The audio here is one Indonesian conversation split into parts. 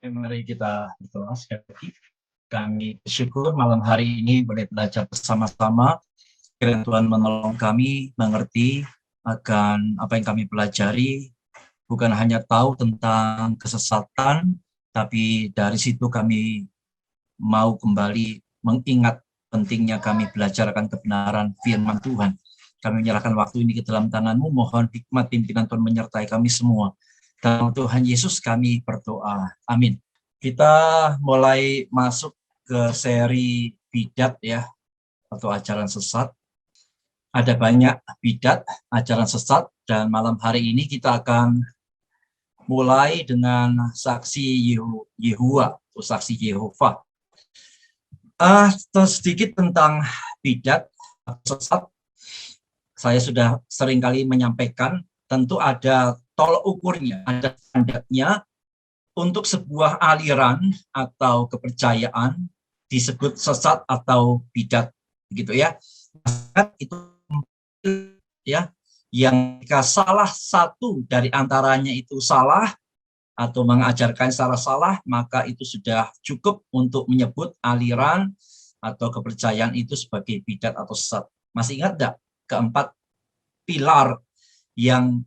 Mari kita berdoa sekali lagi. Kami bersyukur malam hari ini boleh belajar bersama-sama. Kiranya Tuhan menolong kami mengerti akan apa yang kami pelajari, bukan hanya tahu tentang kesesatan, tapi dari situ kami mau kembali mengingat pentingnya kami belajar akan kebenaran firman Tuhan. Kami menyerahkan waktu ini ke dalam tangan-Mu, mohon hikmat pimpinan Tuhan menyertai kami semua. Dalam Tuhan Yesus kami berdoa. Amin. Kita mulai masuk ke seri bidat ya, atau ajaran sesat. Ada banyak bidat, ajaran sesat, dan malam hari ini kita akan mulai dengan saksi Yehova, atau saksi Yehova. Sedikit tentang bidat atau sesat. Saya sudah sering kali menyampaikan, tentu ada tolok ukurnya, ada standarnya. Untuk sebuah aliran atau kepercayaan disebut sesat atau bidat, begitu ya. Itu ya, yang jika salah satu dari antaranya itu salah atau mengajarkan secara salah, maka itu sudah cukup untuk menyebut aliran atau kepercayaan itu sebagai bidat atau sesat. Masih ingat enggak keempat pilar yang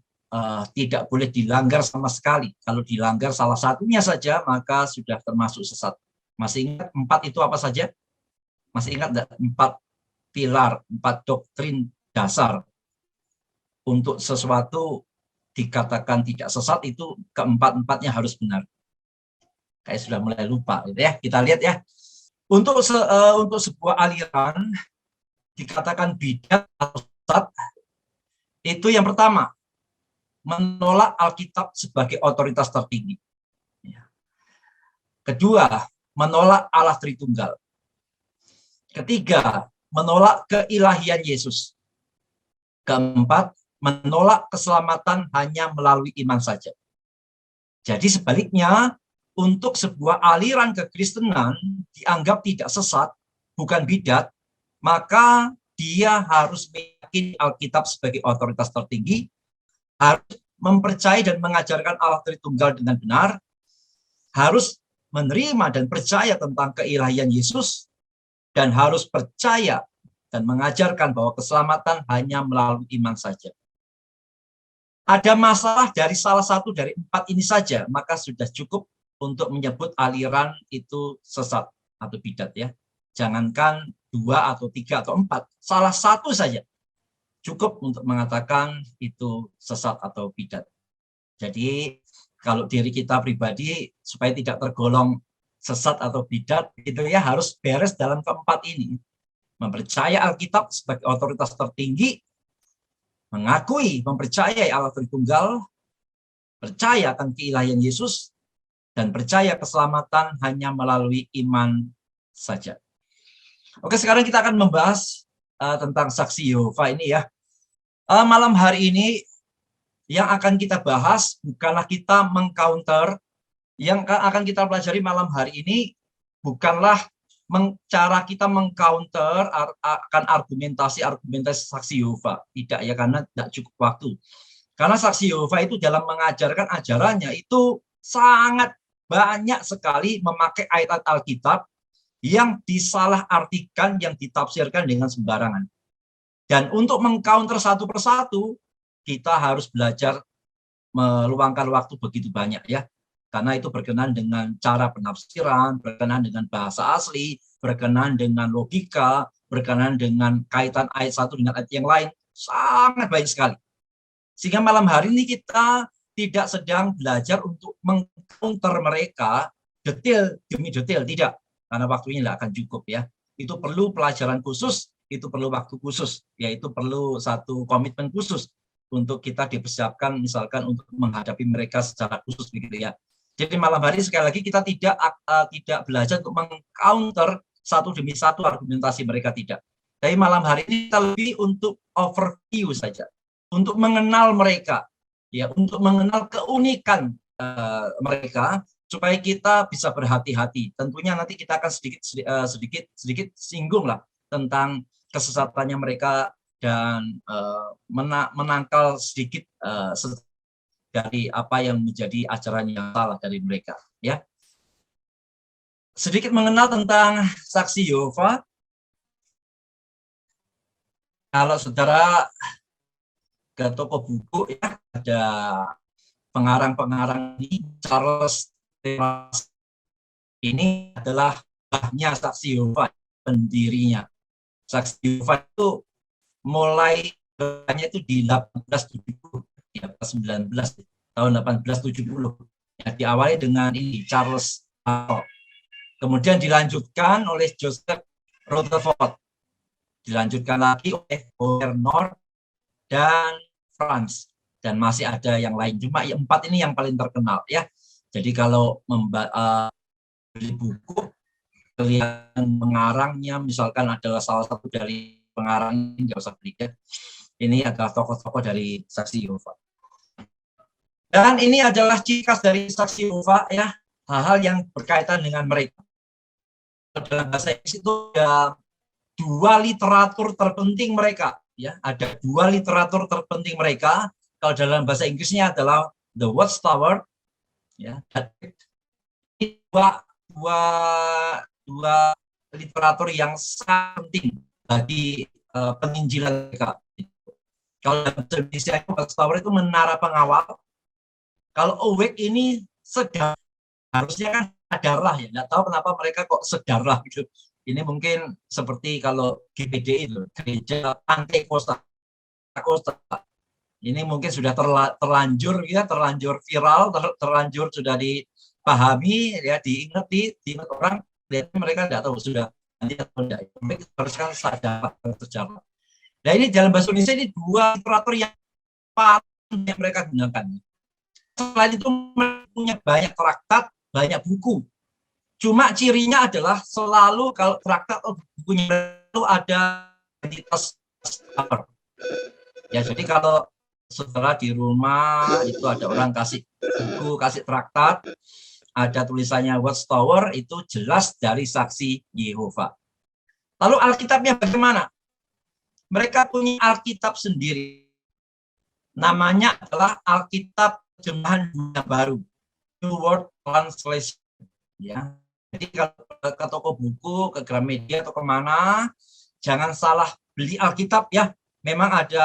tidak boleh dilanggar sama sekali? Kalau dilanggar salah satunya saja, maka sudah termasuk sesat. Masih ingat empat itu apa saja? Masih ingat enggak? Empat pilar, empat doktrin dasar untuk sesuatu dikatakan tidak sesat, itu keempat-empatnya harus benar. Kayak sudah mulai lupa gitu ya. Kita lihat ya. Untuk sebuah aliran dikatakan bidat atau sesat, itu yang pertama, menolak Alkitab sebagai otoritas tertinggi. Kedua, menolak Allah Tritunggal. Ketiga, menolak keilahian Yesus. Keempat, menolak keselamatan hanya melalui iman saja. Jadi sebaliknya, untuk sebuah aliran kekristenan dianggap tidak sesat, bukan bidat, maka dia harus meyakini Alkitab sebagai otoritas tertinggi, harus mempercayai dan mengajarkan Allah Tritunggal dengan benar, harus menerima dan percaya tentang keilahian Yesus, dan harus percaya dan mengajarkan bahwa keselamatan hanya melalui iman saja. Ada masalah dari salah satu dari empat ini saja, maka sudah cukup untuk menyebut aliran itu sesat atau bidat ya. Jangankan 2 atau 3 atau 4, salah satu saja cukup untuk mengatakan itu sesat atau bidat. Jadi kalau diri kita pribadi supaya tidak tergolong sesat atau bidat, itu ya harus beres dalam keempat ini. Mempercayai Alkitab sebagai otoritas tertinggi, mengakui, mempercayai Allah Tritunggal, percaya akan keilahian Yesus, dan percaya keselamatan hanya melalui iman saja. Oke, sekarang kita akan membahas tentang saksi Yehova ini ya. Malam hari ini yang akan kita bahas bukanlah kita mengcounter, yang akan kita pelajari malam hari ini bukanlah cara kita mengcounter akan argumentasi saksi Yehova. Tidak ya, karena tidak cukup waktu. Karena saksi Yehova itu dalam mengajarkan ajarannya itu sangat banyak sekali memakai ayat Alkitab yang disalahartikan, yang ditafsirkan dengan sembarangan. Dan untuk mengcounter satu persatu, kita harus belajar meluangkan waktu begitu banyak ya. Karena itu berkenaan dengan cara penafsiran, berkenaan dengan bahasa asli, berkenaan dengan logika, berkenaan dengan kaitan ayat satu dengan ayat yang lain. Sangat banyak sekali. Sehingga malam hari ini kita tidak sedang belajar untuk mengcounter mereka detail demi detail, tidak. Karena waktunya tidak akan cukup ya. Itu perlu pelajaran khusus, itu perlu waktu khusus, yaitu perlu satu komitmen khusus untuk kita dipersiapkan misalkan untuk menghadapi mereka secara khusus begitu ya. Jadi malam hari sekali lagi kita tidak belajar untuk mengcounter satu demi satu argumentasi mereka, tidak. Tapi malam hari ini kita lebih untuk overview saja, untuk mengenal mereka, ya, untuk mengenal keunikan mereka supaya kita bisa berhati-hati. Tentunya nanti kita akan sedikit singgung lah tentang kesesatannya mereka dan menangkal sedikit dari apa yang menjadi ajaran yang salah dari mereka. Ya, Sedikit mengenal tentang saksi Yehova. Kalau saudara ke toko buku ya, ada pengarang-pengarang ini, Charles Taylor. Ini adalah bahnya saksi Yehova, pendirinya. Saksi Yehova itu mulai itu di 1870, di abad 19, tahun 1870. Ya, diawali dengan ini Charles Hall. Kemudian dilanjutkan oleh Joseph Rutherford. Dilanjutkan lagi oleh Bernard dan Franz. Dan masih ada yang lain. Cuma yang 4 ini yang paling terkenal ya. Jadi kalau beli buku, kelihatan pengarangnya, misalkan adalah salah satu dari pengarang, nggak usah beli ya. Ini adalah tokoh-tokoh dari saksi Yehova. Dan ini adalah ciri khas dari saksi Yehova ya, hal-hal yang berkaitan dengan mereka. Dalam bahasa Inggris itu ada 2 literatur terpenting mereka ya, ada 2 literatur terpenting mereka. Kalau dalam bahasa Inggrisnya adalah The Watchtower ya, dua literatur yang sangat penting bagi penginjilan mereka. Kalau dalam bahasa Indonesia Watchtower itu menara pengawal. Kalau awake ini sedar, harusnya kan sadarlah ya. Nggak tahu kenapa mereka kok sedarlah gitu. Ini mungkin seperti kalau GPD itu, gereja Pantai Costa. Ini mungkin sudah terlanjur ya, terlanjur viral, terlanjur sudah dipahami ya, diingat orang, lihat mereka tidak tahu sudah nanti atau tidak. Harus kan sadar secara. Nah ini dalam bahasa Indonesia ini 2 literatur yang paling yang mereka gunakan. Selain itu punya banyak traktat, banyak buku. Cuma cirinya adalah selalu kalau traktat atau bukunya itu ada identitas cover. Ya, jadi kalau saudara di rumah itu ada orang kasih buku, kasih traktat, ada tulisannya Watchtower, itu jelas dari saksi Yehova. Lalu Alkitabnya bagaimana? Mereka punya Alkitab sendiri. Namanya adalah Alkitab Terjemahan Dunia Baru, New World Translation. Ya, jadi kalau ke toko buku, ke Gramedia atau kemana, jangan salah beli Alkitab ya. Memang ada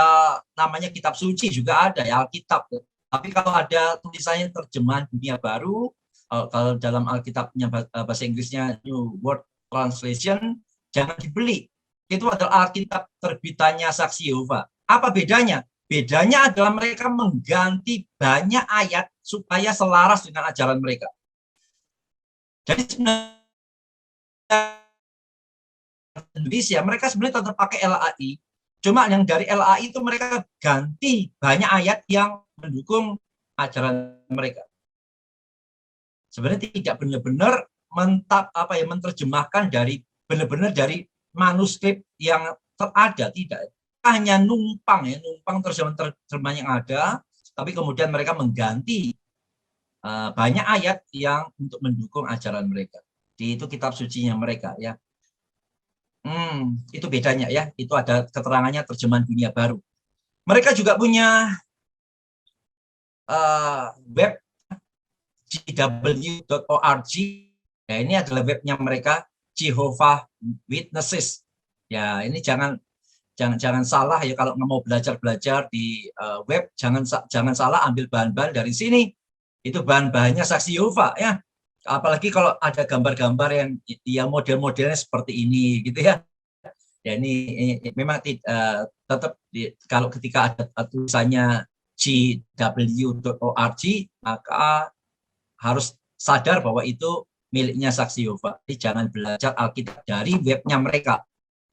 namanya kitab suci juga ada ya Alkitab. Tapi kalau ada tulisannya Terjemahan Dunia Baru, kalau dalam Alkitabnya bahasa Inggrisnya New World Translation, jangan dibeli. Itu adalah Alkitab terbitannya Saksi Yehova. Apa bedanya? Bedanya adalah mereka mengganti banyak ayat supaya selaras dengan ajaran mereka. Jadi sebenarnya Indonesia mereka sebenarnya tetap pakai LAI, cuma yang dari LAI itu mereka ganti banyak ayat yang mendukung ajaran mereka. Sebenarnya tidak benar-benar menerjemahkan dari benar-benar dari manuskrip yang terada, tidak. Hanya numpang terjemahan yang ada, tapi kemudian mereka mengganti banyak ayat yang untuk mendukung ajaran mereka. Itu kitab sucinya mereka ya. Itu bedanya ya. Itu ada keterangannya Terjemahan Dunia Baru. Mereka juga punya web jw.org. Nah, ini adalah webnya mereka, Jehovah Witnesses. Ya, ini jangan salah ya kalau mau belajar di web, jangan salah ambil bahan-bahan dari sini. Itu bahan-bahannya saksi Yehova ya. Apalagi kalau ada gambar-gambar yang ya model-modelnya seperti ini gitu ya. Ya ini memang tetap kalau ketika ada tulisannya jw.org maka harus sadar bahwa itu miliknya saksi Yehova. Jadi jangan belajar Alkitab dari webnya mereka.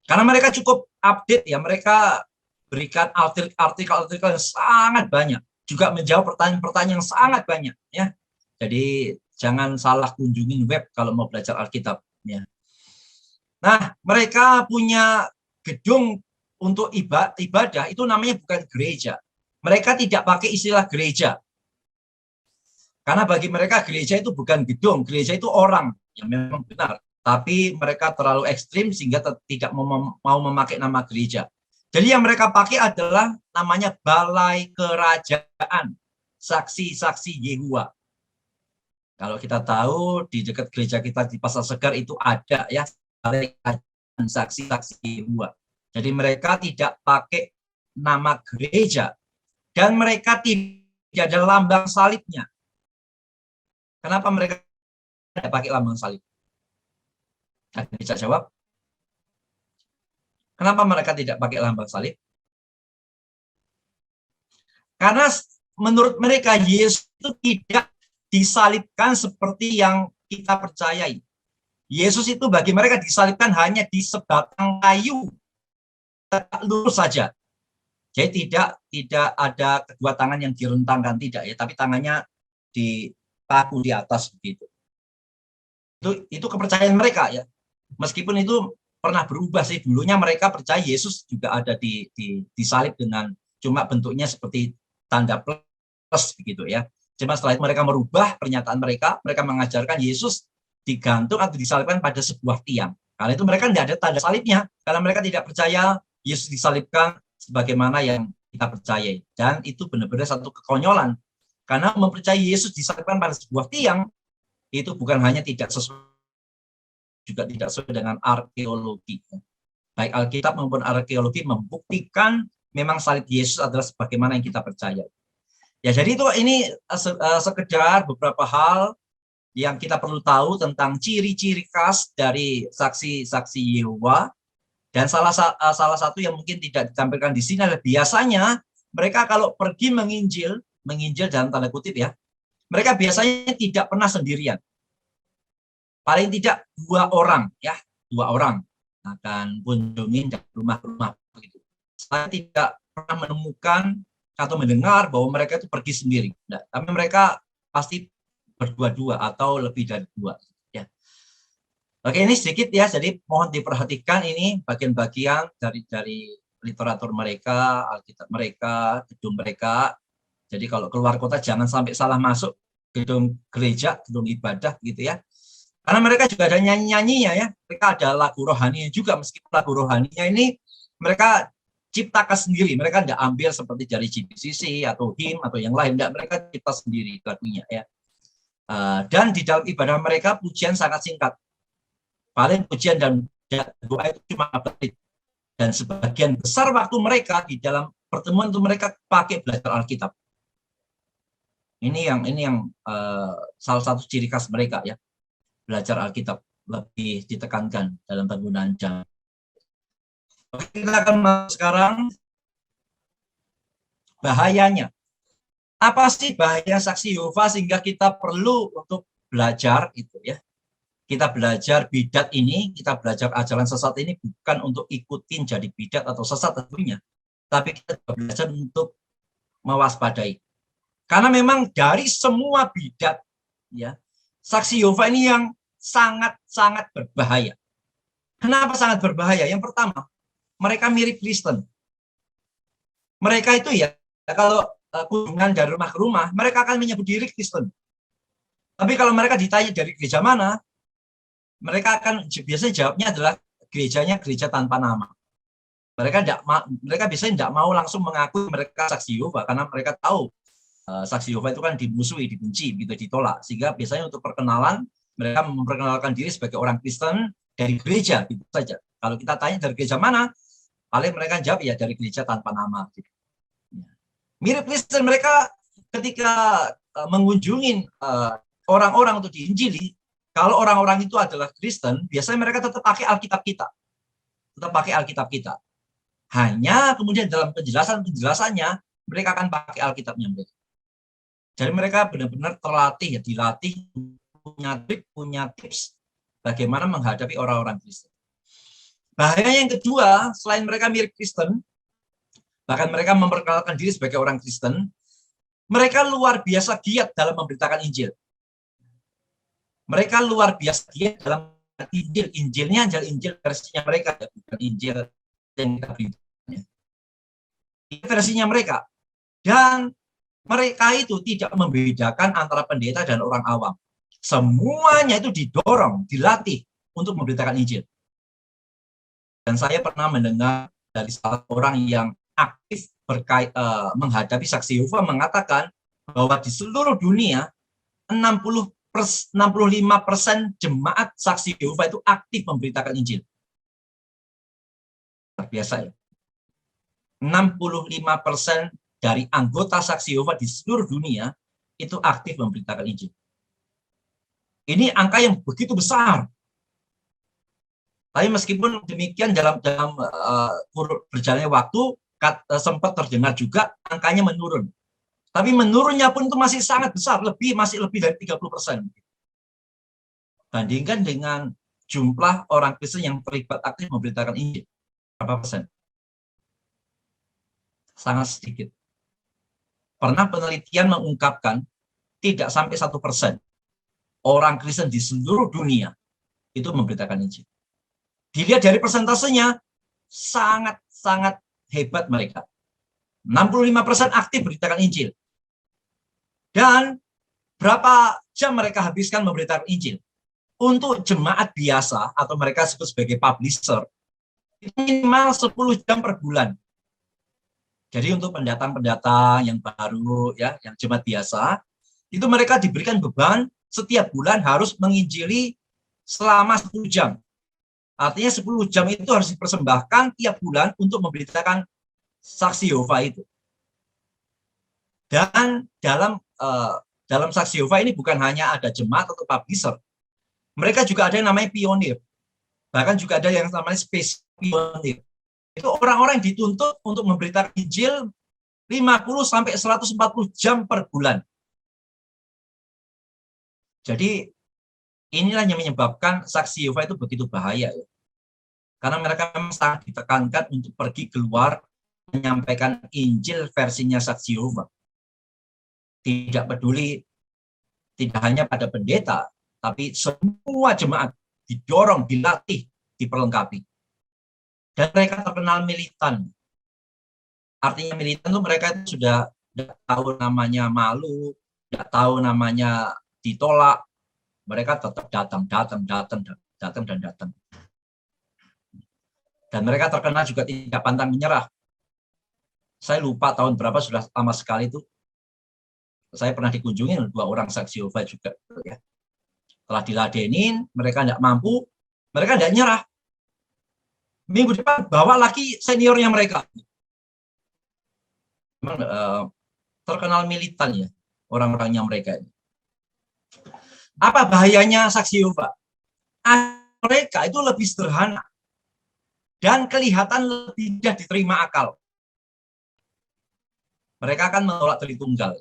Karena mereka cukup update ya, mereka berikan artikel-artikel yang sangat banyak, juga menjawab pertanyaan-pertanyaan yang sangat banyak ya. Jadi jangan salah kunjungin web kalau mau belajar Alkitab ya. Nah, mereka punya gedung untuk ibadah itu namanya bukan gereja. Mereka tidak pakai istilah gereja. Karena bagi mereka gereja itu bukan gedung, gereja itu orang. Ya memang benar. Tapi mereka terlalu ekstrim sehingga tidak mau memakai nama gereja. Jadi yang mereka pakai adalah namanya Balai Kerajaan Saksi-saksi Yehova. Kalau kita tahu di dekat gereja kita di Pasar Segar itu ada ya saksi-saksi Yehova. Jadi mereka tidak pakai nama gereja dan mereka tidak ada lambang salibnya. Kenapa mereka tidak pakai lambang salib? Ada bisa jawab? Kenapa mereka tidak pakai lambang salib? Karena menurut mereka Yesus itu tidak disalibkan seperti yang kita percayai. Yesus itu bagi mereka disalibkan hanya di sebatang kayu, tegak lurus saja. Jadi tidak ada kedua tangan yang direntangkan, tidak ya, tapi tangannya dipaku di atas begitu. Itu kepercayaan mereka ya. Meskipun itu pernah berubah sih, dulunya mereka percaya Yesus juga ada disalib dengan cuma bentuknya seperti tanda plus begitu ya. Cuma setelah itu mereka merubah pernyataan mereka mengajarkan Yesus digantung atau disalibkan pada sebuah tiang. Karena itu mereka tidak ada tanda salibnya, karena mereka tidak percaya Yesus disalibkan sebagaimana yang kita percayai. Dan itu benar-benar satu kekonyolan. Karena mempercayai Yesus disalibkan pada sebuah tiang, itu bukan hanya tidak sesuai, juga tidak sesuai dengan arkeologi. Baik Alkitab maupun arkeologi membuktikan memang salib Yesus adalah sebagaimana yang kita percaya. Ya, jadi itu ini sekedar beberapa hal yang kita perlu tahu tentang ciri-ciri khas dari saksi-saksi Yehova. Dan salah satu yang mungkin tidak ditampilkan di sini adalah biasanya mereka kalau pergi menginjil dalam tanda kutip ya, mereka biasanya tidak pernah sendirian. Paling tidak 2 orang ya, 2 orang akan kunjungin rumah-rumah begitu. Saya tidak pernah menemukan atau mendengar bahwa mereka itu pergi sendiri. Nah, tapi mereka pasti berdua-dua atau lebih dari 2. Ya. Oke, ini sedikit ya, jadi mohon diperhatikan ini bagian-bagian dari literatur mereka, Alkitab mereka, gedung mereka. Jadi kalau keluar kota jangan sampai salah masuk gedung gereja, gedung ibadah gitu ya. Karena mereka juga ada nyanyi-nyanyinya ya, mereka ada lagu rohaninya juga, meskipun lagu rohaninya ini mereka ciptakan sendiri, mereka tidak ambil seperti dari GBCC atau him atau yang lain, tidak, mereka cipta sendiri lagunya ya. Dan di dalam ibadah mereka pujian sangat singkat, paling pujian dan doa itu cuma 4 menit, dan sebagian besar waktu mereka di dalam pertemuan itu mereka pakai belajar Alkitab. Ini yang salah satu ciri khas mereka ya, belajar Alkitab lebih ditekankan dalam penggunaan jam. Oke, kita akan masuk sekarang bahayanya. Apa sih bahaya saksi Yehova sehingga kita perlu untuk belajar itu ya. Kita belajar bidat ini, kita belajar ajaran sesat ini bukan untuk ikutin jadi bidat atau sesat tentunya, tapi kita belajar untuk mewaspadai. Karena memang dari semua bidat ya, saksi Yehova ini yang sangat-sangat berbahaya. Kenapa sangat berbahaya? Yang pertama, mereka mirip Kristen. Mereka itu ya, kalau kunjungan dari rumah ke rumah, mereka akan menyebut diri Kristen. Tapi kalau mereka ditanya dari gereja mana, mereka akan biasanya jawabnya adalah gerejanya gereja tanpa nama. Mereka biasanya tidak mau langsung mengaku mereka saksi Yehova, karena mereka tahu saksi Yehova itu kan dimusuhi, dibenci, gitu, ditolak. Sehingga biasanya untuk perkenalan, mereka memperkenalkan diri sebagai orang Kristen dari gereja, gitu saja. Kalau kita tanya dari gereja mana, paling mereka jawab ya dari gereja tanpa nama. Gitu. Mirip Kristen, mereka ketika mengunjungi orang-orang untuk diinjili, kalau orang-orang itu adalah Kristen, biasanya mereka tetap pakai Alkitab kita. Tetap pakai Alkitab kita. Hanya kemudian dalam penjelasannya, mereka akan pakai Alkitabnya mereka. Jadi mereka benar-benar terlatih, ya, dilatih, punya tips bagaimana menghadapi orang-orang Kristen. Bahaya yang kedua, selain mereka mirip Kristen, bahkan mereka memperkenalkan diri sebagai orang Kristen, mereka luar biasa giat dalam memberitakan Injil. Mereka luar biasa giat dalam Injil. Injilnya adalah Injil versinya mereka, bukan Injil yang kita beritakan. Ini versinya mereka. Dan mereka itu tidak membedakan antara pendeta dan orang awam. Semuanya itu didorong, dilatih untuk memberitakan Injil. Dan saya pernah mendengar dari salah orang yang aktif menghadapi saksi Yehova mengatakan bahwa di seluruh dunia 60 65% jemaat saksi Yehova itu aktif memberitakan Injil. Biasa ya. 65% dari anggota saksi Yehova di seluruh dunia itu aktif memberitakan Injil. Ini angka yang begitu besar. Tapi meskipun demikian dalam berjalannya waktu sempat terdengar juga angkanya menurun. Tapi menurunnya pun itu masih sangat besar, masih lebih dari 30%. Bandingkan dengan jumlah orang Kristen yang terlibat aktif memberitakan Injil. Berapa persen? Sangat sedikit. Pernah penelitian mengungkapkan tidak sampai 1% orang Kristen di seluruh dunia itu memberitakan Injil. Dilihat dari persentasenya, sangat-sangat hebat mereka. 65% aktif memberitakan Injil. Dan berapa jam mereka habiskan memberitakan Injil? Untuk jemaat biasa atau mereka sebut sebagai publisher, minimal 10 jam per bulan. Jadi untuk pendatang-pendatang yang baru, ya, yang jemaat biasa, itu mereka diberikan beban setiap bulan harus menginjili selama 10 jam. Artinya 10 jam itu harus dipersembahkan tiap bulan untuk memberitakan saksi Yehova itu. Dan dalam saksi Yehova ini bukan hanya ada jemaat atau publisher, mereka juga ada yang namanya pionir. Bahkan juga ada yang namanya spesial pionir. Itu orang-orang yang dituntut untuk memberitakan Injil 50-140 jam per bulan. Jadi inilah yang menyebabkan saksi Yehova itu begitu bahaya. Ya. Karena mereka memang sangat ditekankan untuk pergi keluar menyampaikan Injil versinya saksi Yehova. Tidak peduli, tidak hanya pada pendeta, tapi semua jemaat didorong, dilatih, diperlengkapi. Dan mereka terkenal militan. Artinya militan itu mereka itu sudah tidak tahu namanya malu, tidak tahu namanya ditolak. Mereka tetap datang. Dan mereka terkenal juga tidak pantang menyerah. Saya lupa tahun berapa, sudah lama sekali itu. Saya pernah dikunjungi 2 orang saksi Yehova juga. Ya. Setelah diladenin, mereka tidak mampu, mereka tidak nyerah. Minggu depan bawa lagi seniornya mereka. Memang, terkenal militan ya orang-orangnya mereka. Apa bahayanya saksi Yehova? Mereka itu lebih sederhana dan kelihatan lebih mudah diterima akal. Mereka akan menolak Tritunggal.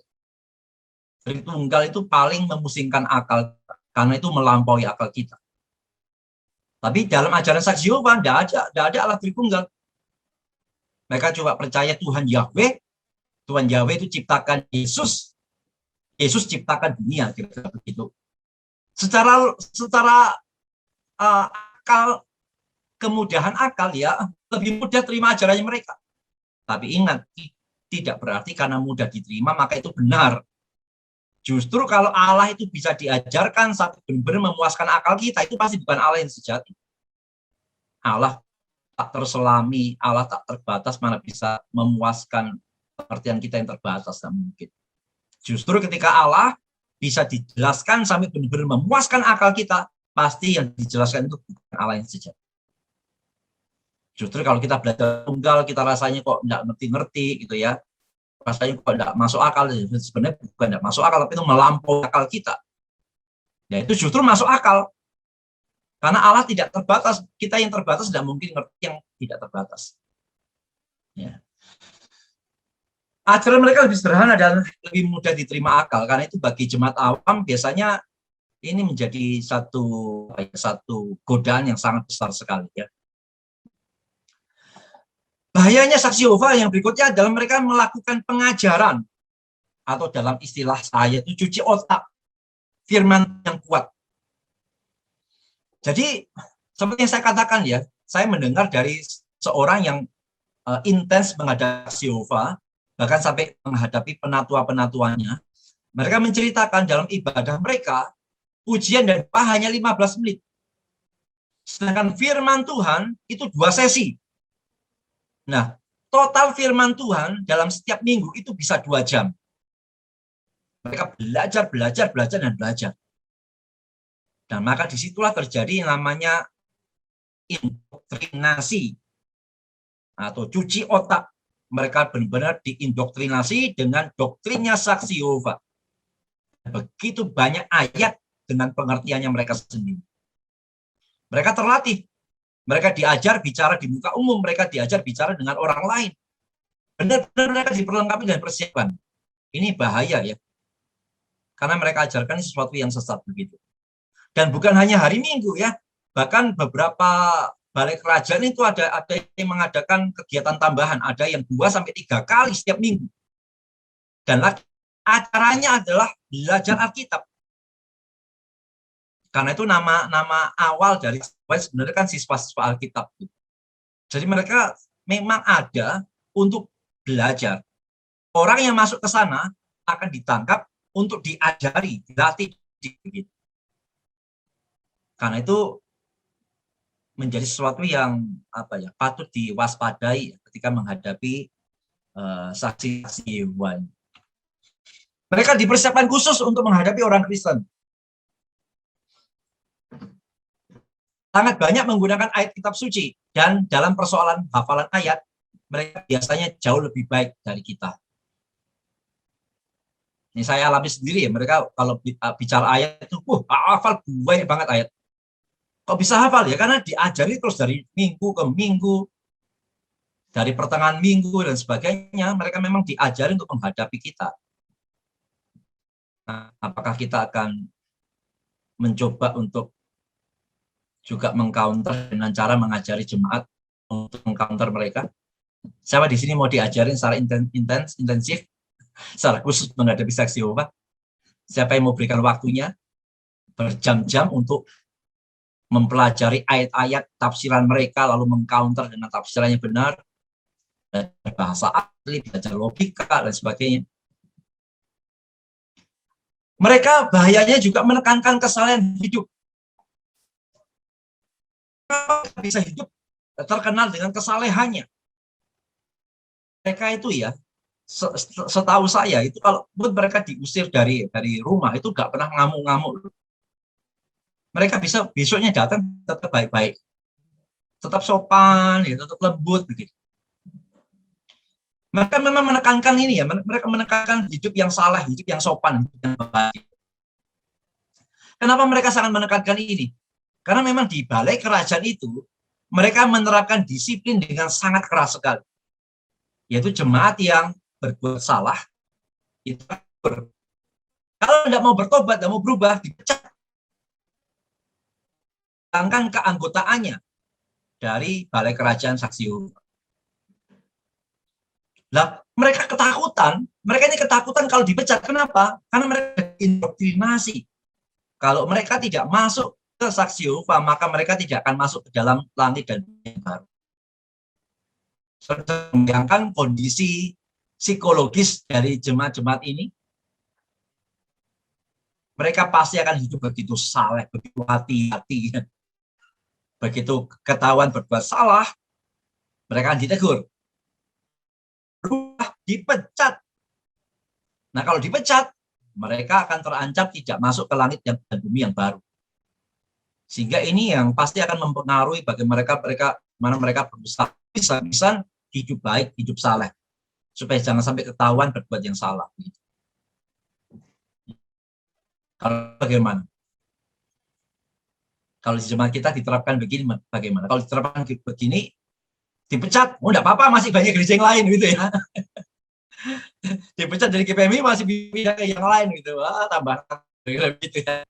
Tritunggal itu paling memusingkan akal karena itu melampaui akal kita. Tapi dalam ajaran saksi Yehova tidak ada Allah Tritunggal. Mereka coba percaya Tuhan Yahweh. Tuhan Yahweh itu ciptakan Yesus. Yesus ciptakan dunia, kira-kira begitu. Secara akal, kemudahan akal ya lebih mudah terima ajarannya mereka. Tapi ingat, tidak berarti karena mudah diterima maka itu benar. Justru kalau Allah itu bisa diajarkan sampai benar-benar memuaskan akal kita, itu pasti bukan Allah yang sejati. Allah tak terselami, Allah tak terbatas, mana bisa memuaskan pengertian kita yang terbatas, tak mungkin. Justru ketika Allah bisa dijelaskan sampai benar-benar memuaskan akal kita, pasti yang dijelaskan itu bukan Allah yang sejati. Justru kalau kita belajar tunggal, kita rasanya kok tidak ngerti-ngerti gitu ya. Rasanya kok tidak masuk akal, sebenarnya bukan tidak masuk akal, tapi itu melampaui akal kita. Ya itu justru masuk akal. Karena Allah tidak terbatas, kita yang terbatas tidak mungkin ngerti yang tidak terbatas. Ya. Ajaran mereka lebih sederhana dan lebih mudah diterima akal, karena itu bagi jemaat awam biasanya ini menjadi satu godaan yang sangat besar sekali. Ya. Bahayanya saksi Yehova yang berikutnya adalah mereka melakukan pengajaran atau dalam istilah saya itu cuci otak firman yang kuat. Jadi seperti yang saya katakan ya, saya mendengar dari seorang yang intens menghadapi Yehova, bahkan sampai menghadapi penatua-penatuannya. Mereka menceritakan dalam ibadah mereka, pujian dan doa hanya 15 menit. Sedangkan firman Tuhan itu 2 sesi. Nah, total firman Tuhan dalam setiap minggu itu bisa 2 jam. Mereka belajar, dan belajar. Dan maka disitulah terjadi yang namanya indoktrinasi atau cuci otak. Mereka benar-benar diindoktrinasi dengan doktrinnya saksi Yehova. Begitu banyak ayat dengan pengertiannya mereka sendiri. Mereka terlatih. Mereka diajar bicara di muka umum. Mereka diajar bicara dengan orang lain. Benar-benar mereka diperlengkapi dengan persiapan. Ini bahaya ya. Karena mereka ajarkan sesuatu yang sesat begitu. Dan bukan hanya hari Minggu ya. Bahkan beberapa balai kerajaan itu ada yang mengadakan kegiatan tambahan, ada yang 2-3 kali setiap minggu. Dan acaranya adalah belajar Alkitab. Karena itu nama awal dari sebenarnya kan siswa-siswa Alkitab. Jadi mereka memang ada untuk belajar. Orang yang masuk ke sana akan ditangkap untuk diajari, dilatih. Karena itu menjadi sesuatu yang patut diwaspadai ketika menghadapi saksi-saksi Yehova. Mereka dipersiapkan khusus untuk menghadapi orang Kristen. Sangat banyak menggunakan ayat kitab suci, dan dalam persoalan hafalan ayat mereka biasanya jauh lebih baik dari kita. Ini saya alami sendiri ya, mereka kalau bicara ayat itu hafal banyak banget ayat. Kok bisa hafal ya? Karena diajari terus dari minggu ke minggu, dari pertengahan minggu dan sebagainya. Mereka memang diajari untuk menghadapi kita. Nah, apakah kita akan mencoba untuk juga mengcounter dengan cara mengajari jemaat untuk mengcounter mereka? Siapa di sini mau diajarin secara intensif, secara khusus menghadapi saksi Yehova? Siapa yang mau berikan waktunya berjam-jam untuk mempelajari ayat-ayat tafsiran mereka, lalu mengcounter dengan tafsirannya benar, bahasa asli, belajar logika, dan sebagainya. Mereka bahayanya juga menekankan kesalahan hidup. Bisa hidup terkenal dengan kesalehannya. Mereka itu ya, setahu saya itu kalau mereka diusir dari rumah itu nggak pernah ngamuk-ngamuk. Mereka bisa besoknya datang tetap baik-baik, tetap sopan, ya, tetap lembut begitu. Mereka memang menekankan ini ya, mereka menekankan hidup yang salah, hidup yang sopan, hidup yang baik. Kenapa mereka sangat menekankan ini? Karena memang di balai kerajaan itu mereka menerapkan disiplin dengan sangat keras sekali. Yaitu jemaat yang berbuat salah itu kalau tidak mau bertobat, tidak mau berubah, dipecat. Sedangkan keanggotaannya dari balai kerajaan saksi Yehova. Nah, mereka ini ketakutan kalau dipecat. Kenapa? Karena mereka indoktrinasi. Kalau mereka tidak masuk ke saksi Yehova, maka mereka tidak akan masuk ke dalam langit dan bumi yang baru. Membayangkan kondisi psikologis dari jemaat-jemaat ini, mereka pasti akan hidup begitu saleh, begitu hati-hati. Begitu ketahuan berbuat salah, mereka akan ditegur. Dipecat. Nah, kalau dipecat, mereka akan terancam tidak masuk ke langit dan bumi yang baru. Sehingga ini yang pasti akan mempengaruhi bagi mereka mana mereka berusaha bisa hidup baik, hidup saleh, supaya jangan sampai ketahuan berbuat yang salah. Kalau bagaimana? Kalau di jemaat kita diterapkan begini, bagaimana? Kalau diterapkan begini, dipecat, enggak apa-apa, masih banyak gereja yang lain gitu ya. Dipecat dari GPMI masih pindah ke yang lain gitu. Tambah gitu ya.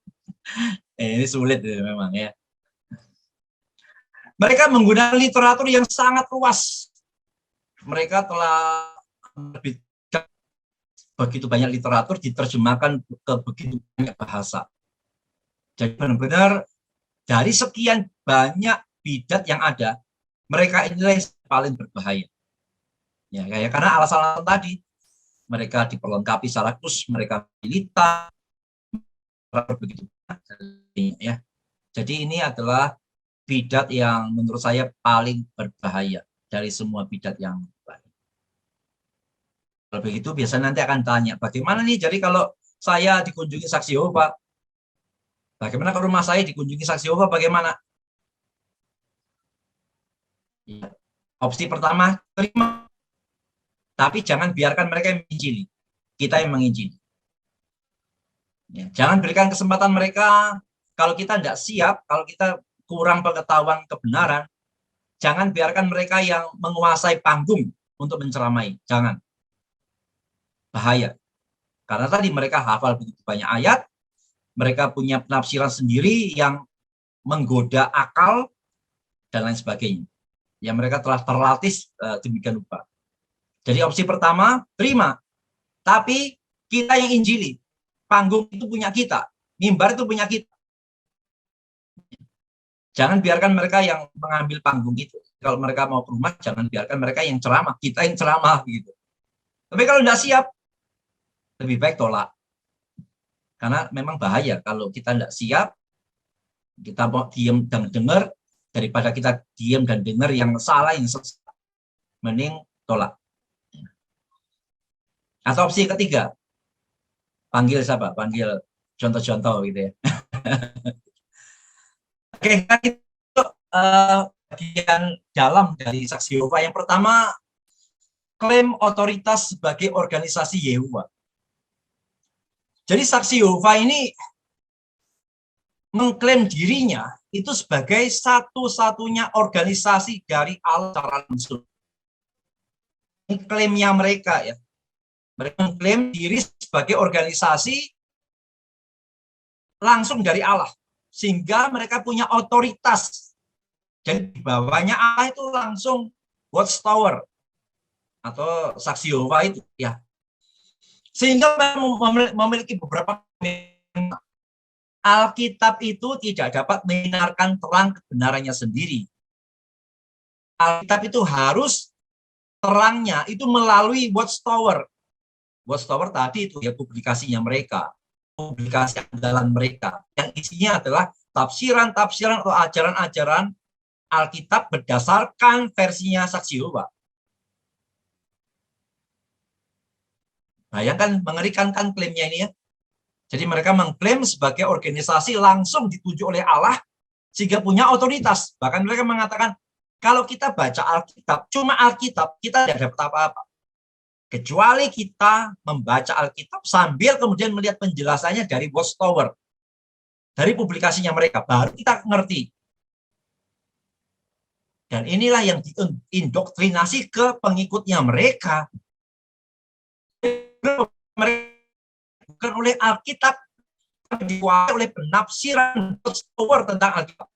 Ini sulit ya, memang ya. Mereka menggunakan literatur yang sangat luas. Mereka telah menerbitkan begitu banyak literatur, diterjemahkan ke begitu banyak bahasa. Jadi benar-benar dari sekian banyak bidat yang ada, mereka inilah yang paling berbahaya. Ya, karena alasan-alasan tadi, mereka diperlengkapi secara khusus, mereka militan, begitu ya. Jadi ini adalah bidat yang menurut saya paling berbahaya dari semua bidat yang lain. Kalau begitu biasanya nanti akan tanya, bagaimana nih jadi kalau saya dikunjungi saksi Yehova, Bagaimana kalau rumah saya dikunjungi saksi Yehova, bagaimana? Ya. Opsi pertama, terima. Tapi jangan biarkan mereka yang menginjili. Kita yang menginjili. Ya. Jangan berikan kesempatan mereka, kalau kita tidak siap, kalau kita kurang pengetahuan kebenaran, jangan biarkan mereka yang menguasai panggung untuk menceramai. Jangan. Bahaya. Karena tadi mereka hafal begitu banyak ayat, mereka punya penafsiran sendiri yang menggoda akal, dan lain sebagainya. Yang mereka telah terlatih demikian rupa. Jadi opsi pertama, terima. Tapi kita yang injili. Panggung itu punya kita. Mimbar itu punya kita. Jangan biarkan mereka yang mengambil panggung itu. Kalau mereka mau ke rumah, jangan biarkan mereka yang ceramah. Kita yang ceramah. Gitu. Tapi kalau tidak siap, lebih baik tolak. Karena memang bahaya kalau kita tidak siap, kita mau diam dan dengar, daripada kita diam dan dengar yang salah, yang sesat. Mending tolak. Atau opsi ketiga, panggil siapa? Panggil contoh-contoh gitu ya. Oke, kan itu bagian dalam dari saksi Yehova. Yang pertama, klaim otoritas sebagai organisasi Yehova. Jadi saksi Yehova ini mengklaim dirinya itu sebagai satu-satunya organisasi dari Allah secara langsung. Ini klaimnya mereka ya. Mereka mengklaim diri sebagai organisasi langsung dari Allah. Sehingga mereka punya otoritas. Jadi di bawahnya Allah itu langsung watchtower. Atau saksi Yehova itu ya. Sehingga memiliki beberapa Alkitab itu tidak dapat menyinarkan terang kebenarannya sendiri. Alkitab itu harus terangnya itu melalui watchtower. Watchtower tadi itu ya publikasinya mereka, publikasi andalan mereka, yang isinya adalah tafsiran-tafsiran atau ajaran-ajaran Alkitab berdasarkan versinya saksi Yehova. Bayangkan, mengerikan kan klaimnya ini ya. Jadi mereka mengklaim sebagai organisasi langsung ditunjuk oleh Allah sehingga punya otoritas. Bahkan mereka mengatakan, kalau kita baca Alkitab, cuma Alkitab, kita tidak dapat apa-apa. Kecuali kita membaca Alkitab sambil kemudian melihat penjelasannya dari watchtower, dari publikasinya mereka, baru kita ngerti. Dan inilah yang diindoktrinasi ke pengikutnya mereka. Bukan oleh Alkitab, tapi dikuasai oleh penafsiran watchtower tentang Alkitab.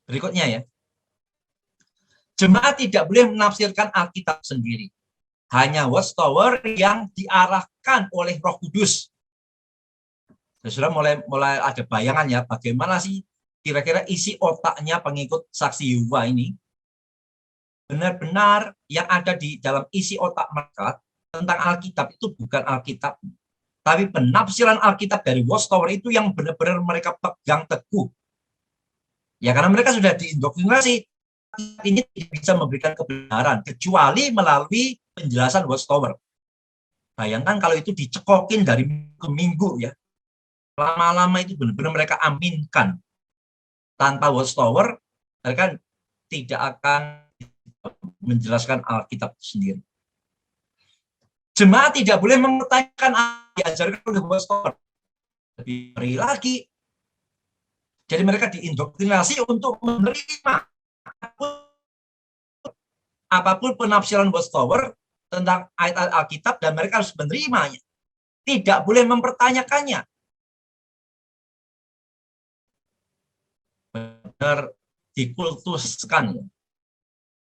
Berikutnya ya. Jemaat tidak boleh menafsirkan Alkitab sendiri. Hanya watchtower yang diarahkan oleh Roh Kudus. Sudah mulai ada bayangan ya, bagaimana sih kira-kira isi otaknya pengikut saksi Yehova ini. Benar-benar yang ada di dalam isi otak mereka tentang Alkitab itu bukan Alkitab, tapi penafsiran Alkitab dari watchtower itu yang benar-benar mereka pegang teguh. Ya karena mereka sudah diindoktrinasi, ini tidak bisa memberikan kebenaran kecuali melalui penjelasan watchtower. Bayangkan kalau itu dicekokin dari minggu ke minggu ya. Lama-lama itu benar-benar mereka aminkan. Tanpa watchtower, mereka tidak akan menjelaskan Alkitab sendiri. Jemaat tidak boleh mempertanyakan apa yang diajarkan oleh watchtower. Lebih ngeri lagi. Jadi mereka diindoktrinasi untuk menerima apapun penafsiran watchtower tentang ayat Alkitab dan mereka harus menerimanya. Tidak boleh mempertanyakannya. Benar dikultuskan.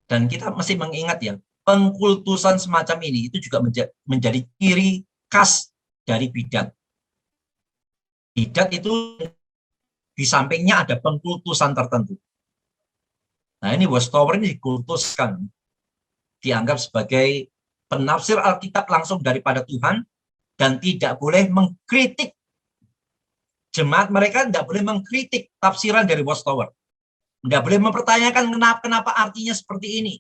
Dan kita mesti mengingat ya, pengkultusan semacam ini itu juga menjadi ciri khas dari bidat. Bidat itu di sampingnya ada pengkultusan tertentu. Nah ini watchtower ini dikultuskan. Dianggap sebagai penafsir Alkitab langsung daripada Tuhan dan tidak boleh mengkritik. Jemaat mereka tidak boleh mengkritik tafsiran dari watchtower. Tidak boleh mempertanyakan kenapa artinya seperti ini.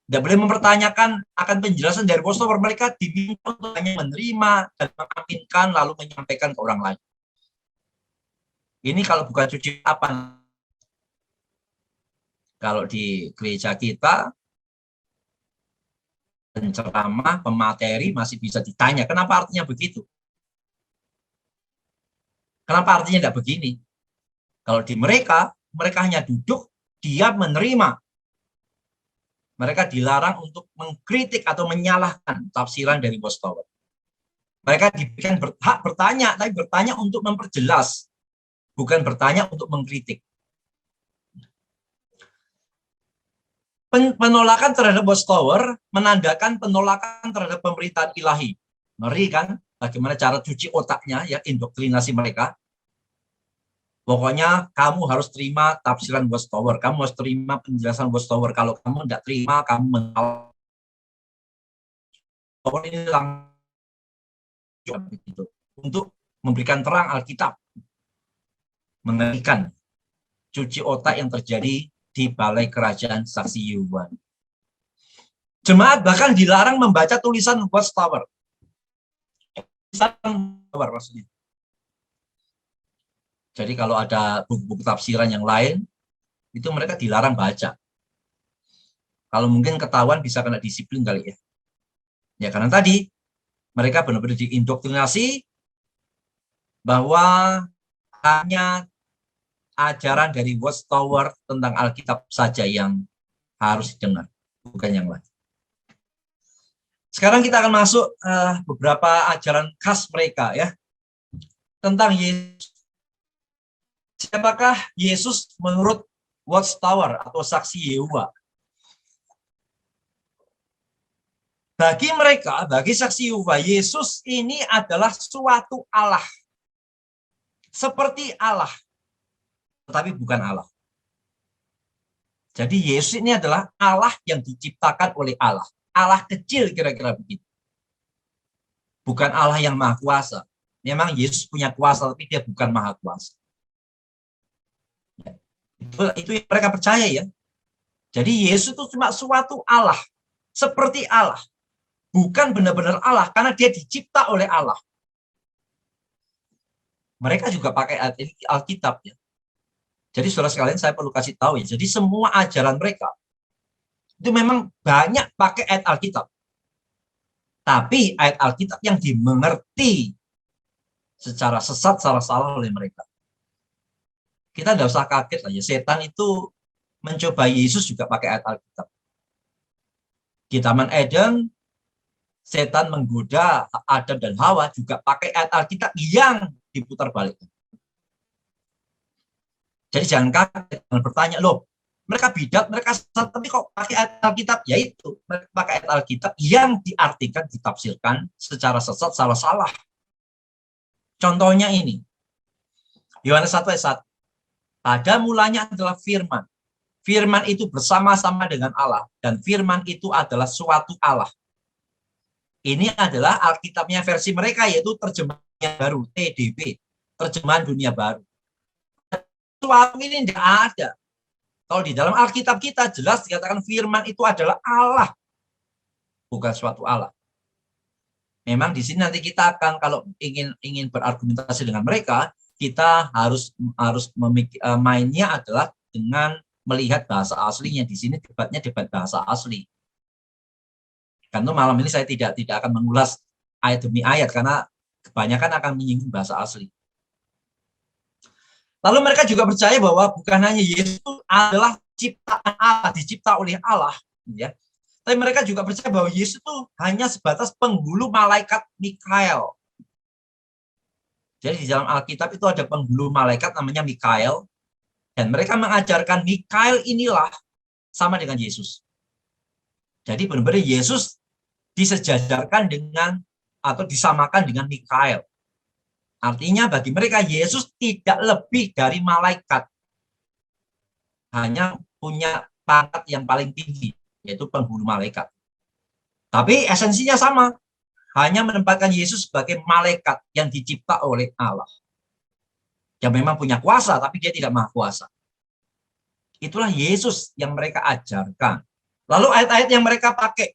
Tidak boleh mempertanyakan akan penjelasan dari watchtower. Mereka diminta untuk hanya menerima dan mengaminkan lalu menyampaikan ke orang lain. Ini kalau bukan cuci apa? Kalau di gereja kita, penceramah, pemateri masih bisa ditanya, kenapa artinya begitu? Kenapa artinya tidak begini? Kalau di mereka, mereka hanya duduk, dia menerima. Mereka dilarang untuk mengkritik atau menyalahkan tafsiran dari Watchtower. Mereka diberikan hak bertanya, tapi bertanya untuk memperjelas, bukan bertanya untuk mengkritik. Penolakan terhadap Watchtower menandakan penolakan terhadap pemerintahan ilahi. Ngeri kan? Bagaimana cara cuci otaknya, ya, indoktrinasi mereka. Pokoknya kamu harus terima tafsiran Watchtower, kamu harus terima penjelasan Watchtower. Kalau kamu tidak terima, kamu menolak. Ini langsung begitu untuk memberikan terang Alkitab, mengerikan cuci otak yang terjadi di Balai Kerajaan Saksi Yehova. Jemaat bahkan dilarang membaca tulisan Watchtower. Maksudnya. Jadi kalau ada buku-buku tafsiran yang lain, itu mereka dilarang baca. Kalau mungkin ketahuan bisa kena disiplin kali ya. Ya karena tadi mereka benar-benar diindoktrinasi bahwa hanya ajaran dari Watchtower tentang Alkitab saja yang harus didengar, bukan yang lain. Sekarang kita akan masuk beberapa ajaran khas mereka ya tentang Yesus. Siapakah Yesus menurut Watchtower atau Saksi Yehova? Bagi mereka, bagi Saksi Yehova, Yesus ini adalah suatu Allah. Seperti Allah, tetapi bukan Allah. Jadi Yesus ini adalah Allah yang diciptakan oleh Allah. Allah kecil kira-kira begitu. Bukan Allah yang maha kuasa. Memang Yesus punya kuasa, tapi dia bukan maha kuasa. Itu yang mereka percaya ya. Jadi Yesus itu cuma suatu Allah. Seperti Allah. Bukan benar-benar Allah, karena dia dicipta oleh Allah. Mereka juga pakai Alkitab ya. Jadi saudara sekalian saya perlu kasih tahu ya. Jadi semua ajaran mereka itu memang banyak pakai ayat Alkitab. Tapi ayat Alkitab yang dimengerti secara sesat, secara salah oleh mereka. Kita tidak usah kaget lah ya. Setan itu mencoba Yesus juga pakai ayat Alkitab. Di Taman Eden, setan menggoda Adam dan Hawa juga pakai ayat Alkitab yang diputar balik. Jadi jangan kaget, jangan bertanya, loh, mereka bidat, mereka sesat, tapi kok pakai ayat Alkitab? Yaitu, mereka pakai ayat Alkitab yang diartikan, ditafsirkan secara sesat, salah-salah. Contohnya ini, Yohanes 1 ayat 1. Pada mulanya adalah firman. Firman itu bersama-sama dengan Allah, dan firman itu adalah suatu Allah. Ini adalah Alkitabnya versi mereka, yaitu terjemahan baru, TDB, terjemahan dunia baru. Suatu ini tidak ada. Kalau di dalam Alkitab kita jelas dikatakan firman itu adalah Allah, bukan suatu Allah. Memang di sini nanti kita akan kalau ingin berargumentasi dengan mereka, kita harus mainnya adalah dengan melihat bahasa aslinya. Di sini debatnya debat bahasa asli. Karena malam ini saya tidak akan mengulas ayat demi ayat karena kebanyakan akan menyinggung bahasa asli. Lalu mereka juga percaya bahwa bukan hanya Yesus adalah ciptaan Allah, dicipta oleh Allah, ya. Tapi mereka juga percaya bahwa Yesus itu hanya sebatas penghulu malaikat Mikael. Jadi di dalam Alkitab itu ada penghulu malaikat namanya Mikael, dan mereka mengajarkan Mikael inilah sama dengan Yesus. Jadi benar-benar Yesus disejajarkan dengan atau disamakan dengan Mikael. Artinya bagi mereka Yesus tidak lebih dari malaikat. Hanya punya pangkat yang paling tinggi, yaitu penghulu malaikat. Tapi esensinya sama. Hanya menempatkan Yesus sebagai malaikat yang dicipta oleh Allah. Yang memang punya kuasa, tapi dia tidak maha kuasa. Itulah Yesus yang mereka ajarkan. Lalu ayat-ayat yang mereka pakai.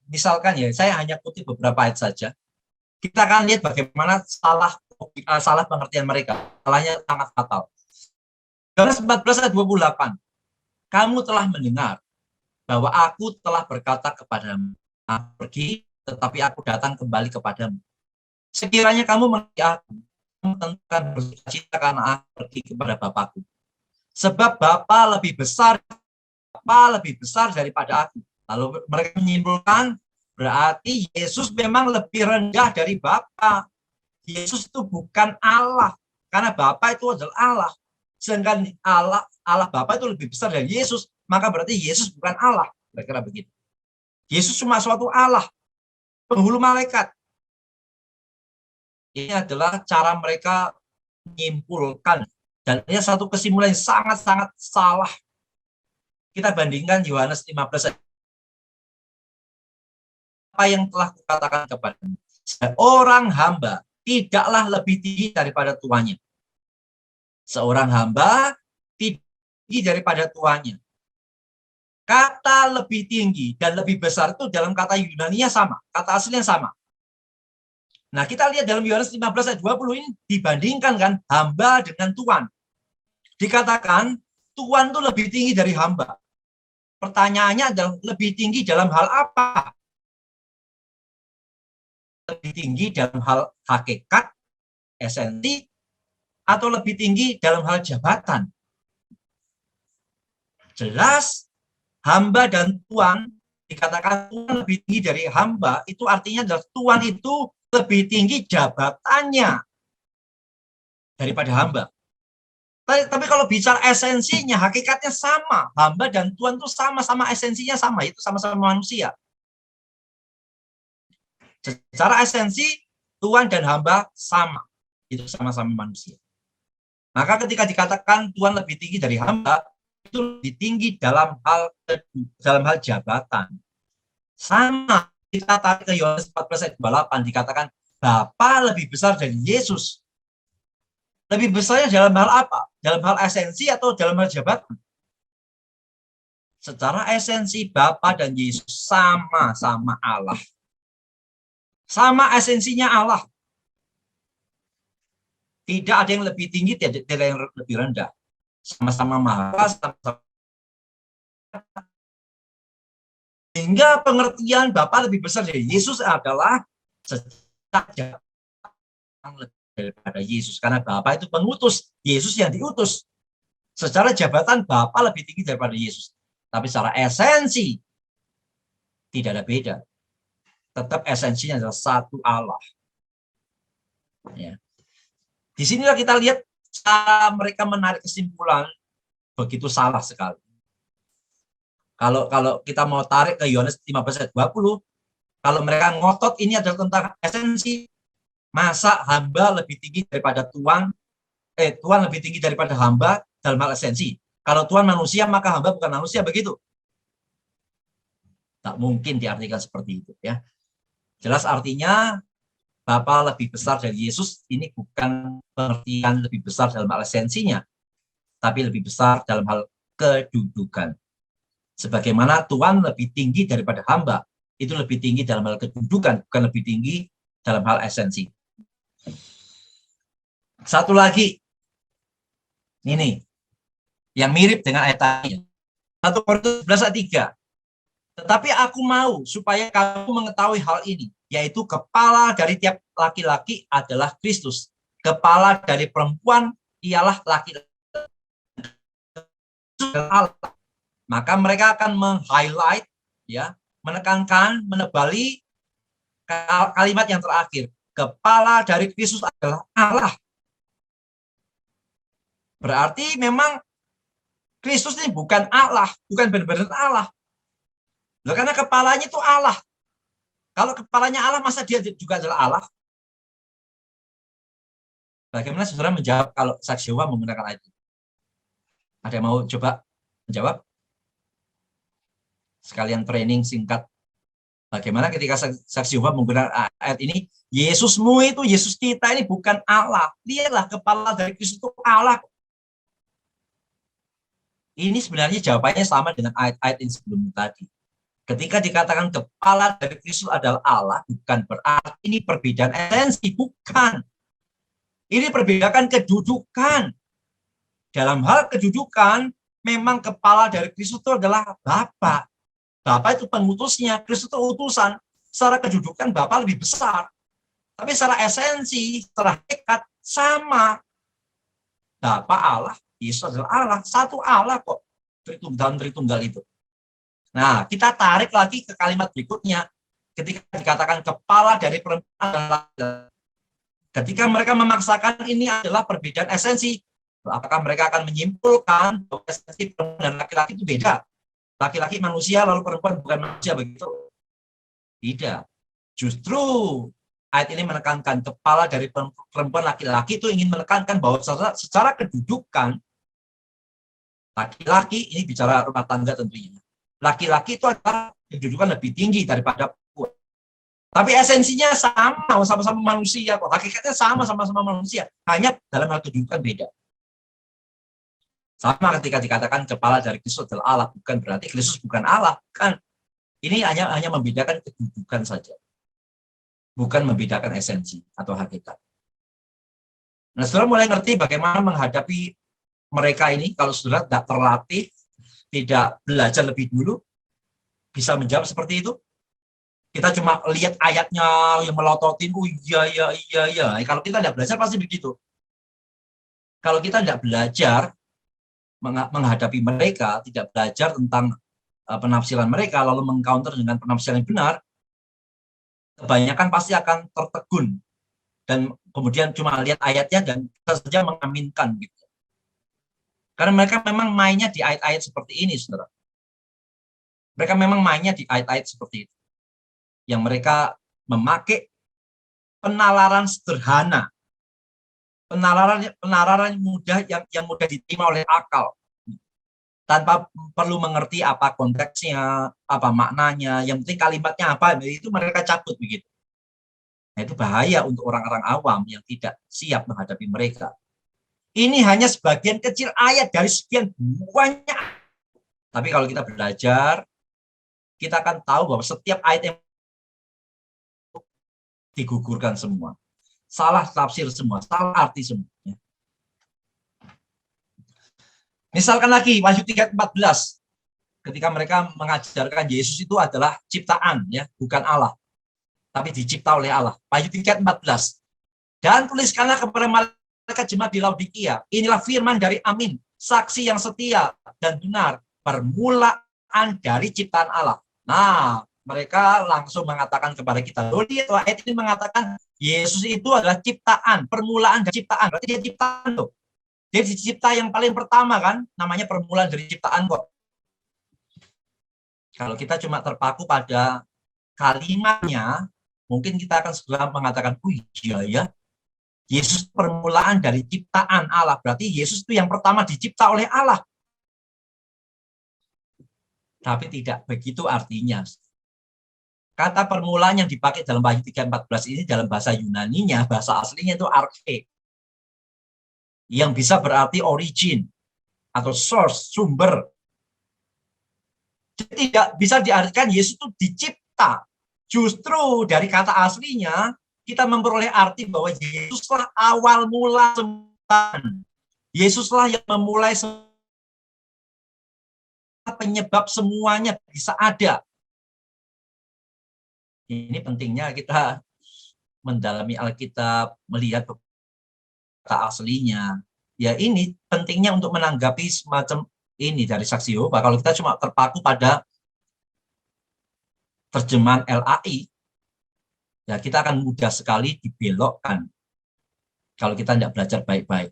Misalkan ya, saya hanya kutip beberapa ayat saja. Kita akan lihat bagaimana salah salah pengertian mereka. Salahnya sangat fatal. Yohanes 14 ayat 28. Kamu telah mendengar bahwa aku telah berkata kepadamu, aku pergi, tetapi aku datang kembali kepadamu. Sekiranya kamu mengerti aku, kamu tentu akan bersuka-cita karena aku pergi kepada Bapakku. Sebab Bapa lebih besar daripada aku. Lalu mereka menyimpulkan, berarti Yesus memang lebih rendah dari Bapa. Yesus itu bukan Allah, karena Bapa itu adalah Allah. Sedangkan Allah Bapa itu lebih besar dari Yesus, maka berarti Yesus bukan Allah. Kira-kira begitu. Yesus cuma suatu Allah, penghulu malaikat. Ini adalah cara mereka menyimpulkan. Dan ini satu kesimpulan yang sangat-sangat salah. Kita bandingkan Yohanes 15. Apa yang telah kukatakan kepadamu. Seorang hamba tidaklah lebih tinggi daripada tuannya. Seorang hamba tidak tinggi daripada tuannya. Kata lebih tinggi dan lebih besar itu dalam kata Yunani-nya sama. Kata aslinya sama. Nah, kita lihat dalam Yohanes 15 ayat 20 ini dibandingkan kan hamba dengan tuan. Dikatakan tuan itu lebih tinggi dari hamba. Pertanyaannya adalah lebih tinggi dalam hal apa? Lebih tinggi dalam hal hakikat, esensi, atau lebih tinggi dalam hal jabatan? Jelas hamba dan tuan, dikatakan tuan lebih tinggi dari hamba, itu artinya adalah tuan itu lebih tinggi jabatannya daripada hamba. Tapi kalau bicara esensinya, hakikatnya sama. Hamba dan tuan itu sama-sama esensinya sama, itu sama-sama manusia. Secara esensi, tuan dan hamba sama. Itu sama-sama manusia. Maka ketika dikatakan tuan lebih tinggi dari hamba, itu lebih tinggi dalam hal jabatan. Sama, kita tarik ke Yohanes 14 ayat 28, dikatakan Bapa lebih besar dari Yesus. Lebih besarnya dalam hal apa? Dalam hal esensi atau dalam hal jabatan? Secara esensi, Bapa dan Yesus sama-sama Allah. Sama esensinya Allah. Tidak ada yang lebih tinggi, tidak ada yang lebih rendah. Sama-sama maha, sama-sama. Sehingga pengertian Bapa lebih besar dari Yesus adalah secara daripada Yesus, karena Bapa itu pengutus, Yesus yang diutus. Secara jabatan Bapa lebih tinggi daripada Yesus, tapi secara esensi tidak ada beda. Tetap esensinya adalah satu Allah. Ya. Di sinilah kita lihat cara mereka menarik kesimpulan begitu salah sekali. Kalau kita mau tarik ke Yohanes 15 ayat 20, kalau mereka ngotot ini adalah tentang esensi, masa hamba lebih tinggi daripada tuan lebih tinggi daripada hamba dalam hal esensi. Kalau tuan manusia, maka hamba bukan manusia, begitu. Tak mungkin diartikan seperti itu, ya. Jelas artinya Bapa lebih besar dari Yesus ini bukan pengertian lebih besar dalam hal esensinya, tapi lebih besar dalam hal kedudukan. Sebagaimana tuan lebih tinggi daripada hamba, itu lebih tinggi dalam hal kedudukan, bukan lebih tinggi dalam hal esensi. Satu lagi, ini yang mirip dengan ayat tadi. 1 Korintus 11 ayat 3. Tetapi aku mau supaya kamu mengetahui hal ini, yaitu kepala dari tiap laki-laki adalah Kristus. Kepala dari perempuan ialah laki-laki. Maka mereka akan meng-highlight, ya, menekankan, menebali kalimat yang terakhir. Kepala dari Kristus adalah Allah. Berarti memang Kristus ini bukan Allah, bukan benar-benar Allah. Loh, karena kepalanya itu Allah. Kalau kepalanya Allah, masa dia juga adalah Allah? Bagaimana saudara menjawab kalau saksi Yehova menggunakan ayat itu? Ada yang mau coba menjawab? Sekalian training singkat. Bagaimana ketika saksi Yehova menggunakan ayat ini? Yesusmu itu, Yesus kita ini bukan Allah. Dialah kepala dari Kristus itu Allah. Ini sebenarnya jawabannya sama dengan ayat-ayat yang sebelumnya tadi. Ketika dikatakan kepala dari Kristus adalah Allah, bukan berarti ini perbedaan esensi, bukan. Ini perbedakan kedudukan. Dalam hal kedudukan, memang kepala dari Kristus itu adalah Bapa. Bapa itu pengutusnya, Kristus itu utusan. Secara kedudukan Bapa lebih besar. Tapi secara esensi, secara hakikat sama. Bapa Allah, Yesus adalah Allah. Satu Allah kok. Tritunggal itu. Nah, kita tarik lagi ke kalimat berikutnya. Ketika dikatakan kepala dari perempuan adalah laki-laki. Ketika mereka memaksakan ini adalah perbedaan esensi, apakah mereka akan menyimpulkan bahwa esensi perempuan dan laki-laki itu beda? Laki-laki manusia, lalu perempuan bukan manusia, begitu? Tidak. Justru ayat ini menekankan kepala dari perempuan laki-laki itu ingin menekankan bahwa secara kedudukan, laki-laki, ini bicara rumah tangga tentunya, laki-laki itu adalah kedudukan lebih tinggi daripada perempuan. Tapi esensinya sama-sama manusia kok. Hakikatnya sama-sama manusia. Hanya dalam hal kedudukan beda. Sama ketika dikatakan kepala dari Kristus adalah Allah, bukan berarti Kristus bukan Allah. Kan ini hanya membedakan kedudukan saja. Bukan membedakan esensi atau hakikat. Nah, saudara mulai ngerti bagaimana menghadapi mereka ini kalau saudara tidak terlatih, tidak belajar lebih dulu, bisa menjawab seperti itu. Kita cuma lihat ayatnya yang melototin, oh iya. Kalau kita tidak belajar pasti begitu. Kalau kita tidak belajar menghadapi mereka, tidak belajar tentang penafsiran mereka, lalu mengcounter dengan penafsiran yang benar, kebanyakan pasti akan tertegun. Dan kemudian cuma lihat ayatnya dan kita saja mengaminkan. Gitu. Karena mereka memang mainnya di ayat-ayat seperti ini, saudara. Mereka memang mainnya di ayat-ayat seperti itu. Yang mereka memakai penalaran sederhana, penalaran mudah yang mudah diterima oleh akal, tanpa perlu mengerti apa konteksnya, apa maknanya, yang penting kalimatnya apa, itu mereka cabut begitu. Nah, itu bahaya untuk orang-orang awam yang tidak siap menghadapi mereka. Ini hanya sebagian kecil ayat dari sekian banyak. Tapi kalau kita belajar, kita akan tahu bahwa setiap ayat yang digugurkan semua. Salah tafsir semua, salah arti semuanya. Misalkan lagi, Wahyu 3:14. Ketika mereka mengajarkan Yesus itu adalah ciptaan, ya, bukan Allah. Tapi dicipta oleh Allah. Wahyu 3:14. Dan tuliskanlah kepada malaikat jemaat di Laodikia. Inilah firman dari Amin, saksi yang setia dan benar, permulaan dari ciptaan Allah. Nah, mereka langsung mengatakan kepada kita, loh, lihat ayat ini mengatakan Yesus itu adalah ciptaan, permulaan dari ciptaan. Berarti dia ciptaan loh. Dia dicipta yang paling pertama kan, namanya permulaan dari ciptaan kok. Kalau kita cuma terpaku pada kalimatnya, mungkin kita akan segera mengatakan, oh iya ya, Yesus permulaan dari ciptaan Allah. Berarti Yesus itu yang pertama dicipta oleh Allah. Tapi tidak begitu artinya. Kata permulaan yang dipakai dalam Wahyu 3:14 ini dalam bahasa Yunaninya, bahasa aslinya itu arche. Yang bisa berarti origin atau source, sumber. Jadi tidak bisa diartikan Yesus itu dicipta. Justru dari kata aslinya, kita memperoleh arti bahwa Yesuslah awal mula semua. Yesuslah yang memulai penyebab semuanya bisa ada. Ini pentingnya kita mendalami Alkitab, melihat kata aslinya. Ya ini pentingnya untuk menanggapi semacam ini dari saksi Yehova. Kalau kita cuma terpaku pada terjemahan LAI, ya kita akan mudah sekali dibelokkan kalau kita tidak belajar baik-baik.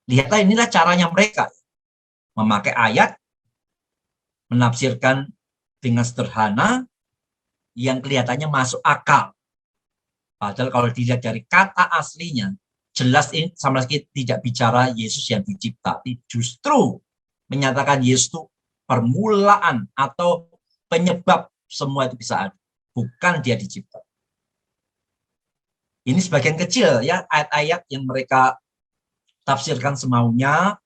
Lihatlah inilah caranya mereka. Memakai ayat, menafsirkan dengan sederhana, yang kelihatannya masuk akal. Padahal kalau dilihat dari kata aslinya, jelas ini sama sekali tidak bicara Yesus yang dicipta. Justru menyatakan Yesus itu permulaan atau penyebab semua itu bisa ada. Bukan dia dicipta. Ini sebagian kecil ya ayat-ayat yang mereka tafsirkan semaunya,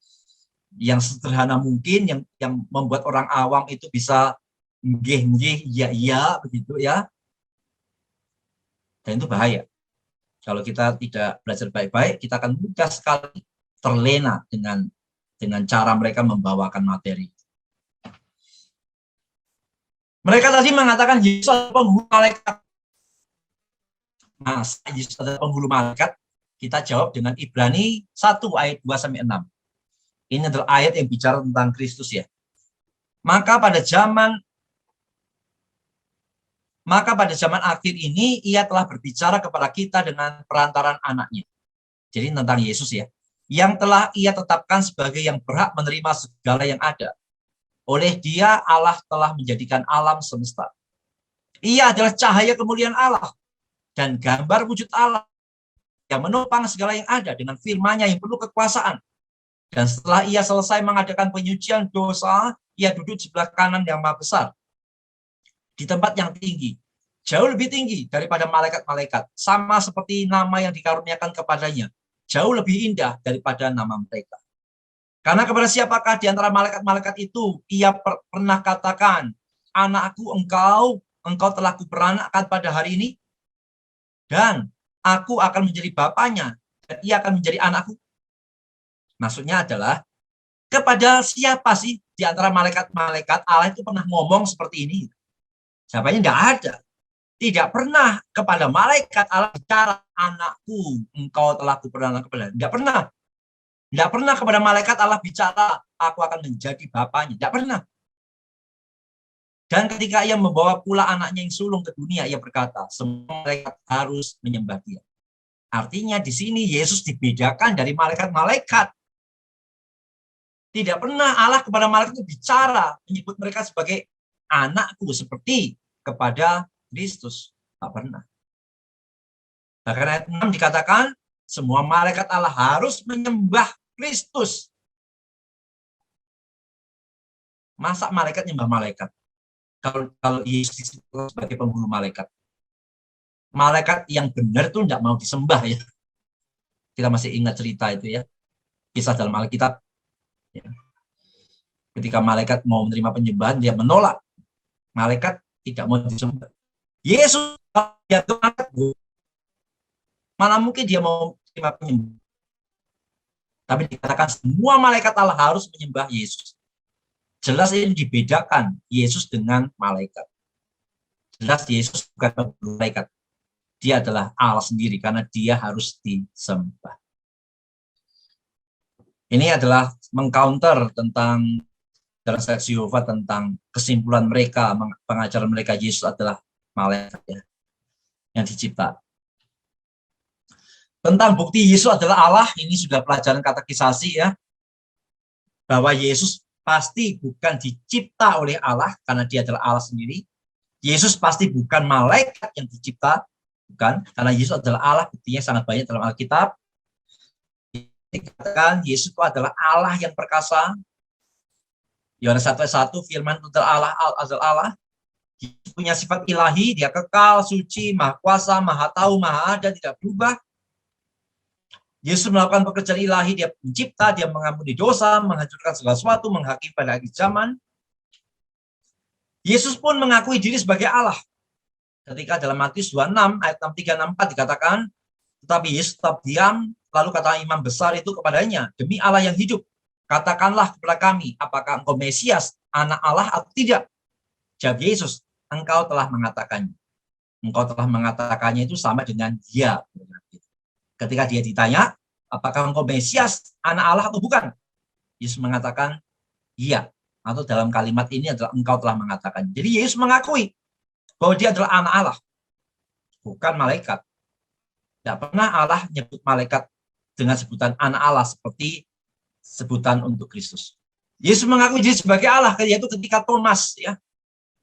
yang sederhana mungkin, yang membuat orang awam itu bisa nggih, iya, begitu ya. Dan itu bahaya. Kalau kita tidak belajar baik-baik, kita akan mudah sekali terlena dengan cara mereka membawakan materi. Mereka tadi mengatakan Yesus adalah penghulu malaikat. Nah, Yesus adalah penghulu malaikat. Kita jawab dengan Ibrani 1 ayat 2-6. Ini adalah ayat yang bicara tentang Kristus ya. Maka pada zaman akhir ini ia telah berbicara kepada kita dengan perantaran anaknya. Jadi tentang Yesus ya. Yang telah ia tetapkan sebagai yang berhak menerima segala yang ada. Oleh dia Allah telah menjadikan alam semesta. Ia adalah cahaya kemuliaan Allah dan gambar wujud Allah yang menopang segala yang ada dengan firman-Nya yang penuh kekuasaan. Dan setelah ia selesai mengadakan penyucian dosa, ia duduk di sebelah kanan yang maha besar. Di tempat yang tinggi, jauh lebih tinggi daripada malaikat-malaikat, sama seperti nama yang dikaruniakan kepadanya, jauh lebih indah daripada nama mereka. Karena kepada siapakah di antara malaikat-malaikat itu ia pernah katakan, anakku engkau telah kuperanakkan pada hari ini, dan aku akan menjadi bapaknya, dan ia akan menjadi anakku. Maksudnya adalah, kepada siapa sih di antara malaikat-malaikat Allah itu pernah ngomong seperti ini? Siapanya enggak ada. Tidak pernah kepada malaikat Allah bicara, anakku engkau telah kuperanakkan kepada. Enggak pernah. Tidak pernah kepada malaikat Allah bicara, aku akan menjadi bapaknya. Tidak pernah. Dan ketika ia membawa pula anaknya yang sulung ke dunia, ia berkata, semua malaikat harus menyembah dia. Artinya di sini Yesus dibedakan dari malaikat-malaikat. Tidak pernah Allah kepada malaikat itu bicara, menyebut mereka sebagai anakku, seperti kepada Kristus. Tidak pernah. Bahkan ayat 6 dikatakan, semua malaikat Allah harus menyembah Kristus. Masa malaikat menyembah malaikat? Kalau Yesus disebut sebagai penghulu malaikat. Malaikat yang benar itu tidak mau disembah ya. Kita masih ingat cerita itu ya. Kisah dalam Alkitab. Ya. Ketika malaikat mau menerima penyembahan, dia menolak. Malaikat tidak mau disembah. Yesus, dia mana mungkin dia mau menerima penyembahan. Tapi dikatakan semua malaikat Allah harus menyembah Yesus. Jelas ini dibedakan Yesus dengan malaikat. Jelas Yesus bukan malaikat. Dia adalah Allah sendiri karena dia harus disembah. Ini adalah mengcounter tentang dalam saksi Yehova tentang kesimpulan mereka, pengajaran mereka Yesus adalah malaikat ya, yang dicipta. Tentang bukti Yesus adalah Allah, ini sudah pelajaran katekisasi ya, bahwa Yesus pasti bukan dicipta oleh Allah karena dia adalah Allah sendiri. Yesus pasti bukan malaikat yang dicipta, bukan, karena Yesus adalah Allah. Buktinya sangat banyak dalam Alkitab. Dikatakan Yesus itu adalah Allah yang perkasa. Yohanes 1:1, firman itu adalah Allah. Dia punya sifat ilahi, dia kekal, suci, maha kuasa, maha tahu, maha ada, tidak berubah. Yesus melakukan pekerjaan ilahi, dia mencipta, dia mengampuni dosa, menghancurkan segala sesuatu, menghakimi pada akhir zaman. Yesus pun mengakui diri sebagai Allah. Ketika dalam Matius 26 ayat 63-64 dikatakan, tetapi Yesus tetap diam, lalu kata imam besar itu kepadanya, demi Allah yang hidup, katakanlah kepada kami, apakah engkau Mesias, anak Allah atau tidak? Jawab Yesus, engkau telah mengatakannya. Engkau telah mengatakannya itu sama dengan dia. Ketika dia ditanya, apakah engkau Mesias, anak Allah atau bukan? Yesus mengatakan, iya. Atau dalam kalimat ini adalah engkau telah mengatakan. Jadi Yesus mengakui bahwa dia adalah anak Allah, bukan malaikat. Tidak pernah Allah menyebut malaikat dengan sebutan anak Allah seperti sebutan untuk Kristus. Yesus mengakui diri sebagai Allah, yaitu ketika Thomas ya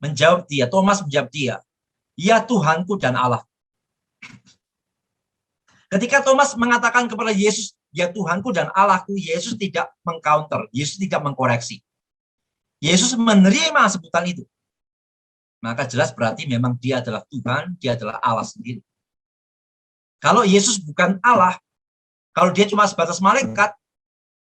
menjawab dia, Thomas menjawab dia, ya Tuhanku dan Allah. Ketika Thomas mengatakan kepada Yesus, ya Tuhanku dan Allahku, Yesus tidak mengcounter, Yesus tidak mengkoreksi. Yesus menerima sebutan itu. Maka jelas berarti memang dia adalah Tuhan, dia adalah Allah sendiri. Kalau Yesus bukan Allah, kalau dia cuma sebatas malaikat,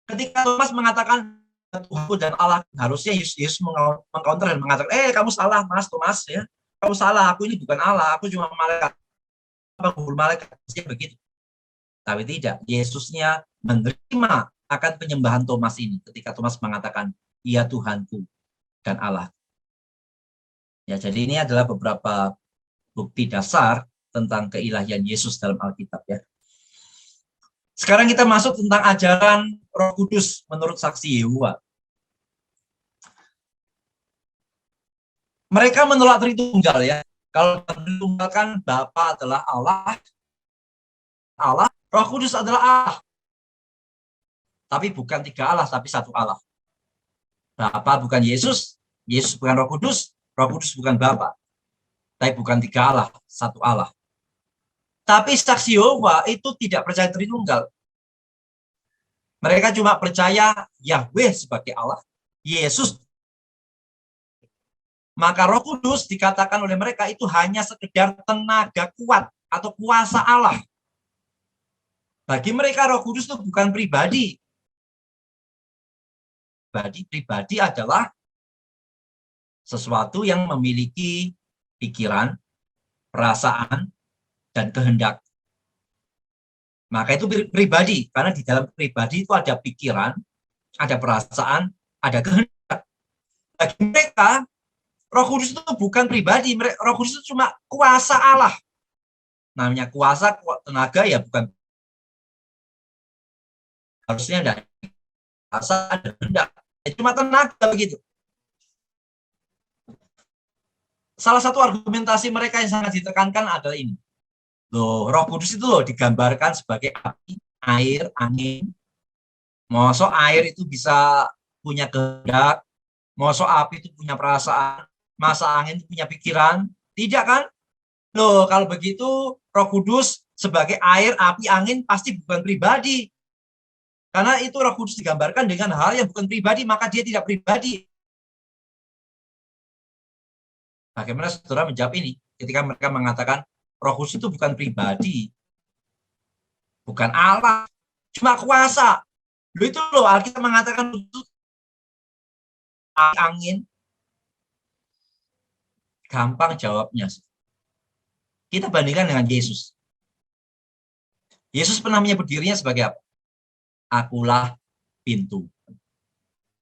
ketika Thomas mengatakan Tuhanku dan Allah, harusnya Yesus mengcounter dan mengatakan, kamu salah Mas Thomas ya, kamu salah, aku ini bukan Allah, aku cuma malaikat. Apa malaikat begitu? Tapi tidak, Yesusnya menerima akan penyembahan Thomas ini ketika Thomas mengatakan, "Ia Tuhanku dan Allah." Ya, jadi ini adalah beberapa bukti dasar tentang keilahian Yesus dalam Alkitab ya. Sekarang kita masuk tentang ajaran Roh Kudus menurut saksi Yehova. Mereka menolak Tritunggal ya. Kalau Tritunggal kan Bapa adalah Allah, Roh Kudus adalah Allah. Tapi bukan tiga Allah, tapi satu Allah. Bapa bukan Yesus, Yesus bukan Roh Kudus bukan Bapa. Tapi bukan tiga Allah, satu Allah. Tapi saksi Yehova itu tidak percaya Tritunggal. Mereka cuma percaya Yahweh sebagai Allah, Yesus. Maka Roh Kudus dikatakan oleh mereka itu hanya sekedar tenaga kuat atau kuasa Allah. Bagi mereka Roh Kudus itu bukan pribadi. Pribadi adalah sesuatu yang memiliki pikiran, perasaan, dan kehendak. Maka itu pribadi, karena di dalam pribadi itu ada pikiran, ada perasaan, ada kehendak. Bagi mereka, Roh Kudus itu bukan pribadi, Roh Kudus itu cuma kuasa Allah. Namanya kuasa, tenaga ya bukan. Harusnya ada kuasa, ada kehendak. Cuma tenaga begitu. Salah satu argumentasi mereka yang sangat ditekankan adalah ini. Loh, Roh Kudus itu loh digambarkan sebagai api, air, angin. Mosok air itu bisa punya kehendak, mosok api itu punya perasaan, masa angin itu punya pikiran. Tidak kan? Loh, kalau begitu Roh Kudus sebagai air, api, angin pasti bukan pribadi. Karena itu Roh Kudus digambarkan dengan hal yang bukan pribadi, maka dia tidak pribadi. Bagaimana saudara menjawab ini? Ketika mereka mengatakan Roh Kudus itu bukan pribadi, bukan Allah, cuma kuasa. Loh itu loh, Alkitab mengatakan itu angin. Gampang jawabnya. Kita bandingkan dengan Yesus. Yesus pernah menyebut dirinya sebagai apa? Akulah pintu.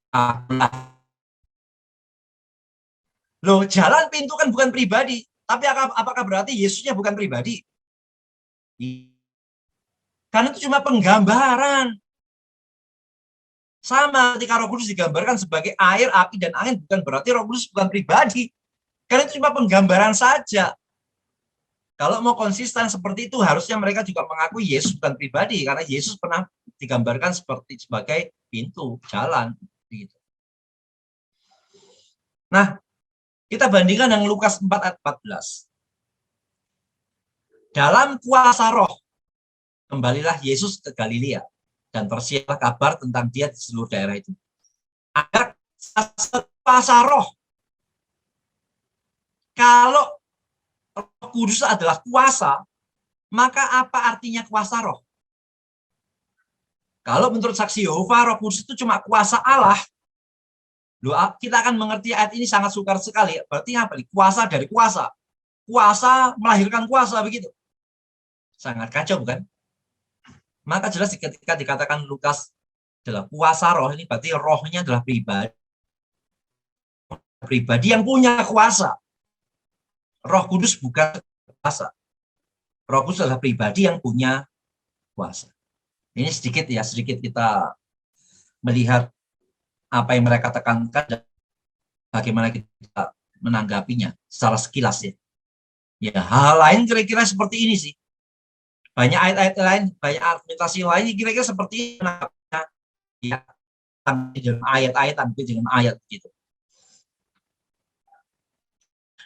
Akulah. Loh, jalan pintu kan bukan pribadi. Tapi apakah berarti Yesusnya bukan pribadi? Karena itu cuma penggambaran. Sama ketika Roh Kudus digambarkan sebagai air, api, dan angin, bukan berarti Roh Kudus bukan pribadi. Karena itu cuma penggambaran saja. Kalau mau konsisten seperti itu, harusnya mereka juga mengakui Yesus bukan pribadi, karena Yesus pernah digambarkan sebagai pintu, jalan. Gitu. Nah, kita bandingkan dengan Lukas 4 ayat 14. Dalam kuasa roh, kembalilah Yesus ke Galilea, dan tersiarlah kabar tentang dia di seluruh daerah itu. Ada kuasa roh. Kalau Roh Kudus adalah kuasa, maka apa artinya kuasa roh? Kalau menurut saksi Yehova, Roh Kudus itu cuma kuasa Allah. Kita akan mengerti ayat ini sangat sukar sekali. Berarti apa? Kuasa dari kuasa. Kuasa melahirkan kuasa, begitu. Sangat kacau, bukan? Maka jelas ketika dikatakan Lukas adalah kuasa roh, ini berarti rohnya adalah pribadi. Pribadi yang punya kuasa. Roh Kudus bukan kuasa. Roh Kudus adalah pribadi yang punya kuasa. Ini sedikit kita melihat apa yang mereka tekankan dan bagaimana kita menanggapinya secara sekilas ya. Ya, hal lain kira-kira seperti ini sih. Banyak ayat-ayat lain, banyak argumentasi lain kira-kira seperti ini. Ya, dengan ayat-ayat, tampil dengan ayat gitu.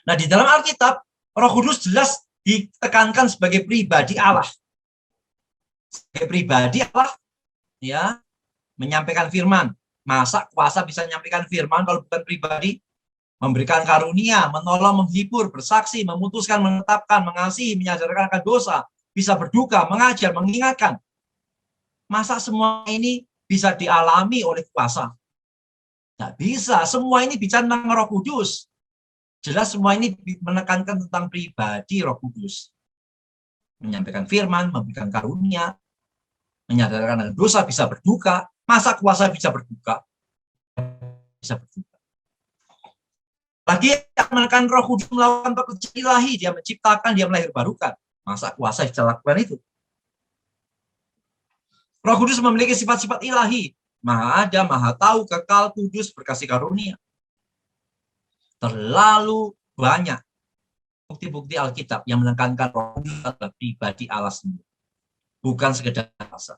Nah, di dalam Alkitab, Roh Kudus jelas ditekankan sebagai pribadi Allah. Sebagai pribadi Allah, ya, menyampaikan firman. Masa kuasa bisa menyampaikan firman kalau bukan pribadi? Memberikan karunia, menolong, menghibur, bersaksi, memutuskan, menetapkan, mengasihi, menyadarkan akan dosa, bisa berduka, mengajar, mengingatkan. Masa semua ini bisa dialami oleh kuasa? Tidak bisa. Semua ini bicara tentang Roh Kudus. Jelas semua ini menekankan tentang pribadi Roh Kudus. Menyampaikan firman, memberikan karunia, menyadarkan dosa bisa berduka. Masa kuasa bisa berduka? Bisa berduka. Lagi menekan Roh Kudus melakukan pekerjaan ilahi, dia menciptakan, dia melahirbarukan. Masa kuasa bisa lakukan itu? Roh Kudus memiliki sifat-sifat ilahi, Maha Ada, Maha Tahu, kekal, kudus, berkasih karunia. Terlalu banyak bukti-bukti Alkitab yang menekankan Roh Kudus adalah pribadi Allah sendiri, bukan sekedar rasa.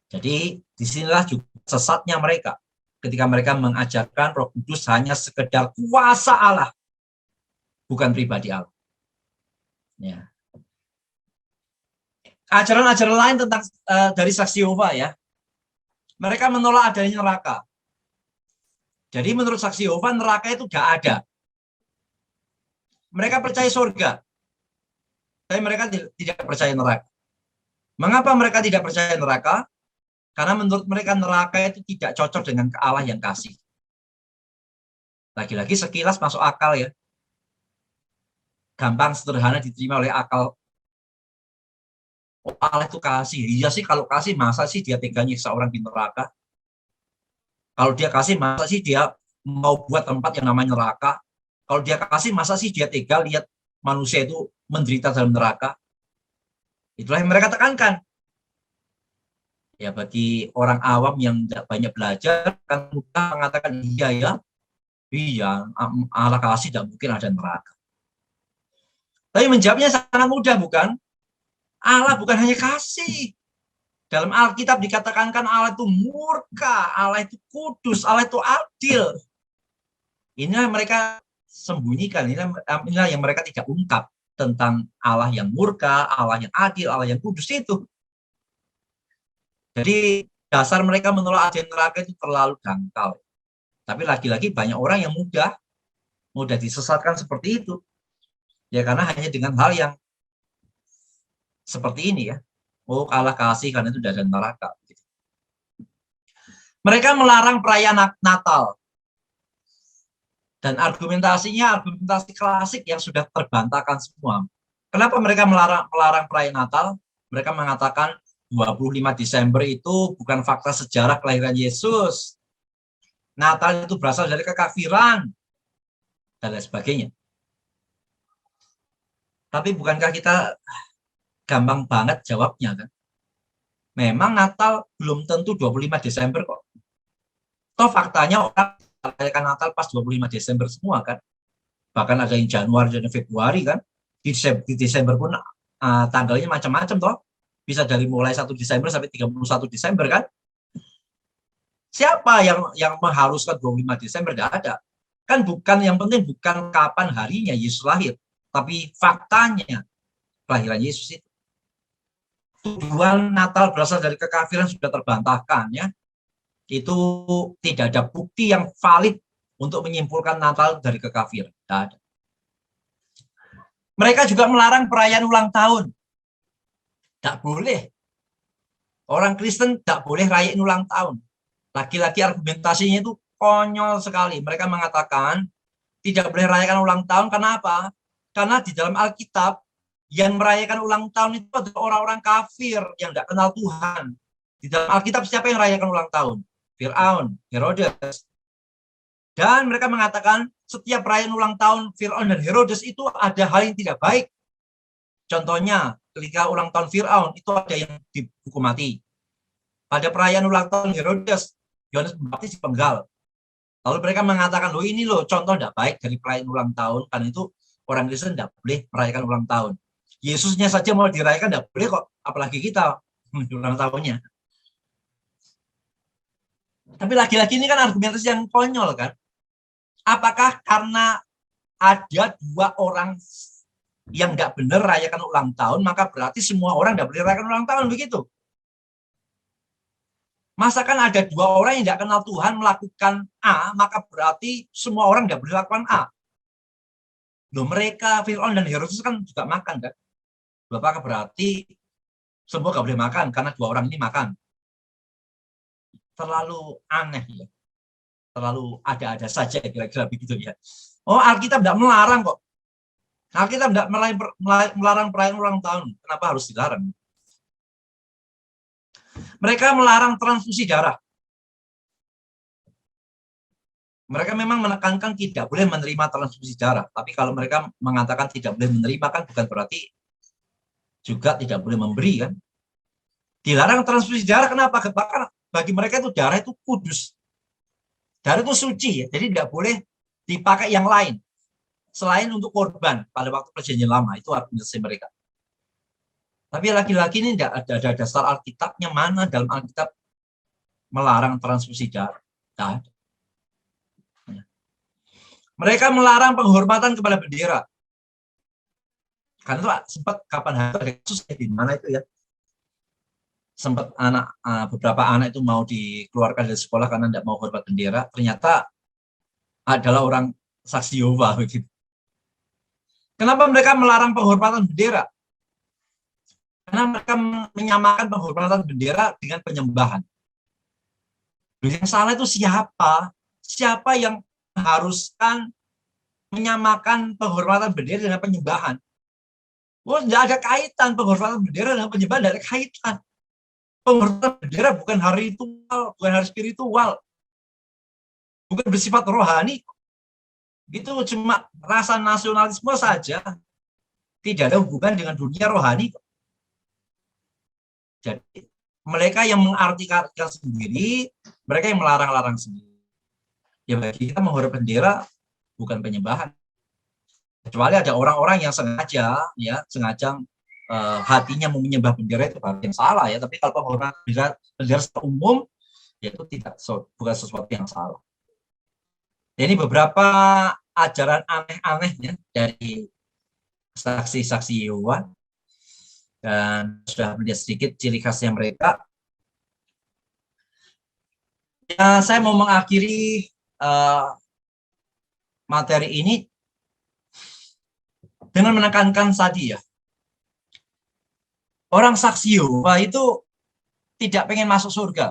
Jadi disinilah juga sesatnya mereka ketika mereka mengajarkan Roh Kudus hanya sekedar kuasa Allah, bukan pribadi Allah. Ya. Ajaran-ajaran lain tentang dari saksi Yehova ya, mereka menolak adanya neraka. Jadi menurut saksi Yehova neraka itu tidak ada. Mereka percaya surga, tapi mereka tidak percaya neraka. Mengapa mereka tidak percaya neraka? Karena menurut mereka neraka itu tidak cocok dengan Allah yang kasih. Lagi-lagi sekilas masuk akal ya. Gampang, sederhana diterima oleh akal. Oh, Allah itu kasih. Iya sih, kalau kasih masa sih dia tega nyiksa orang di neraka? Kalau dia kasih masa sih dia mau buat tempat yang namanya neraka? Kalau dia kasih masa sih dia tega lihat manusia itu menderita dalam neraka? Itulah yang mereka tekankan. Ya bagi orang awam yang tidak banyak belajar kan mudah mengatakan iya ya, iya Allah kasih tidak mungkin ada neraka. Tapi menjawabnya sangat mudah bukan? Allah bukan hanya kasih. Dalam Alkitab dikatakan kan Allah itu murka, Allah itu kudus, Allah itu adil. Inilah mereka sembunyikan, inilah yang mereka tidak ungkap tentang Allah yang murka, Allah yang adil, Allah yang kudus itu. Jadi dasar mereka menolak adanya neraka itu terlalu dangkal. Tapi lagi-lagi banyak orang yang mudah disesatkan seperti itu. Ya karena hanya dengan hal yang seperti ini ya. Oh Allah kasih karena itu tidak ada neraka. Mereka melarang perayaan Natal. Dan argumentasinya argumentasi klasik yang sudah terbantahkan semua. Kenapa mereka melarang perayaan Natal? Mereka mengatakan 25 Desember itu bukan fakta sejarah kelahiran Yesus. Natal itu berasal dari kekafiran. Dan lain sebagainya. Tapi bukankah kita gampang banget jawabnya kan? Memang Natal belum tentu 25 Desember kok. Toh faktanya orang merayakan Natal pas 25 Desember semua kan. Bahkan ada yang Januari dan Februari kan. Di Desember pun tanggalnya macam-macam toh. Bisa dari mulai 1 Desember sampai 31 Desember kan. Siapa yang mengharuskan 25 Desember? Tidak ada. Kan bukan yang penting bukan kapan harinya Yesus lahir, tapi faktanya kelahiran Yesus itu. Tujuan Natal berasal dari kekafiran sudah terbantahkan ya. Itu tidak ada bukti yang valid untuk menyimpulkan Natal dari kekafiran. Tidak ada. Mereka juga melarang perayaan ulang tahun. Tidak boleh. Orang Kristen tidak boleh rayain ulang tahun. Lagi-lagi argumentasinya itu konyol sekali. Mereka mengatakan tidak boleh rayakan ulang tahun. Kenapa? Karena di dalam Alkitab yang merayakan ulang tahun itu adalah orang-orang kafir yang tidak kenal Tuhan. Di dalam Alkitab siapa yang merayakan ulang tahun? Fir'aun, Herodes. Dan mereka mengatakan setiap perayaan ulang tahun Fir'aun dan Herodes itu ada hal yang tidak baik. Contohnya ketika ulang tahun Fir'aun itu ada yang dihukum mati. Pada perayaan ulang tahun Herodes, Yohanes Pembaptis dipenggal. Lalu mereka mengatakan, loh ini loh contoh tidak baik dari perayaan ulang tahun, karena itu orang Kristen tidak boleh merayakan ulang tahun. Yesusnya saja mau dirayakan tidak boleh kok, apalagi kita ulang tahunnya. Tapi lagi-lagi ini kan argumentasi yang konyol kan. Apakah karena ada 2 orang yang nggak benar rayakan ulang tahun, maka berarti semua orang tidak boleh rayakan ulang tahun begitu? Masakan ada 2 orang yang tidak kenal Tuhan melakukan A, maka berarti semua orang tidak boleh lakukan A. Loh mereka, Fir'aun dan Herodes kan juga makan kan? Apakah berarti semua nggak boleh makan karena 2 orang ini makan? Terlalu aneh ya. Terlalu ada-ada saja kira-kira begitu ya. Oh Alkitab tidak melarang kok. Alkitab tidak melarang perayaan ulang tahun. Kenapa harus dilarang? Mereka melarang transfusi darah. Mereka memang menekankan tidak boleh menerima transfusi darah, tapi kalau mereka mengatakan tidak boleh menerima kan bukan berarti juga tidak boleh memberi kan. Dilarang transfusi darah kenapa? Karena bagi mereka itu darah itu kudus. Darah itu suci, ya. Jadi tidak boleh dipakai yang lain selain untuk korban pada waktu perjanjian lama. Itu argumentasi mereka. Tapi laki-laki ini tidak ada dasar Alkitabnya, mana dalam Alkitab melarang transfusi darah. Tidak ada. Mereka melarang penghormatan kepada bendera. Karena itu sempat kapan ada kasus di mana itu ya. Sempat beberapa anak itu mau dikeluarkan dari sekolah karena tidak mau hormat bendera. Ternyata adalah orang saksi Yehova begitu. Kenapa mereka melarang penghormatan bendera? Karena mereka menyamakan penghormatan bendera dengan penyembahan. Yang salah itu siapa? Siapa yang mengharuskan menyamakan penghormatan bendera dengan penyembahan? Oh, tidak ada kaitan penghormatan bendera dengan penyembahan, tidak ada kaitan. Penghormatan bendera bukan hari ritual, bukan hari spiritual, bukan bersifat rohani. Itu cuma rasa nasionalisme saja, tidak ada hubungan dengan dunia rohani. Jadi mereka yang mengartikan sendiri, mereka yang melarang-larang sendiri. Ya bagi kita menghormati bendera bukan penyembahan. Kecuali ada orang-orang yang sengaja hatinya mau menyembah bendera, itu hal yang salah ya. Tapi kalau penghormatan bendera secara umum, ya itu bukan sesuatu yang salah. Ini beberapa ajaran aneh-aneh ya dari saksi-saksi Yehova, dan sudah melihat sedikit ciri khasnya mereka. Ya, saya mau mengakhiri materi ini dengan menekankan tadi ya, orang saksi Yehova itu tidak pengen masuk surga,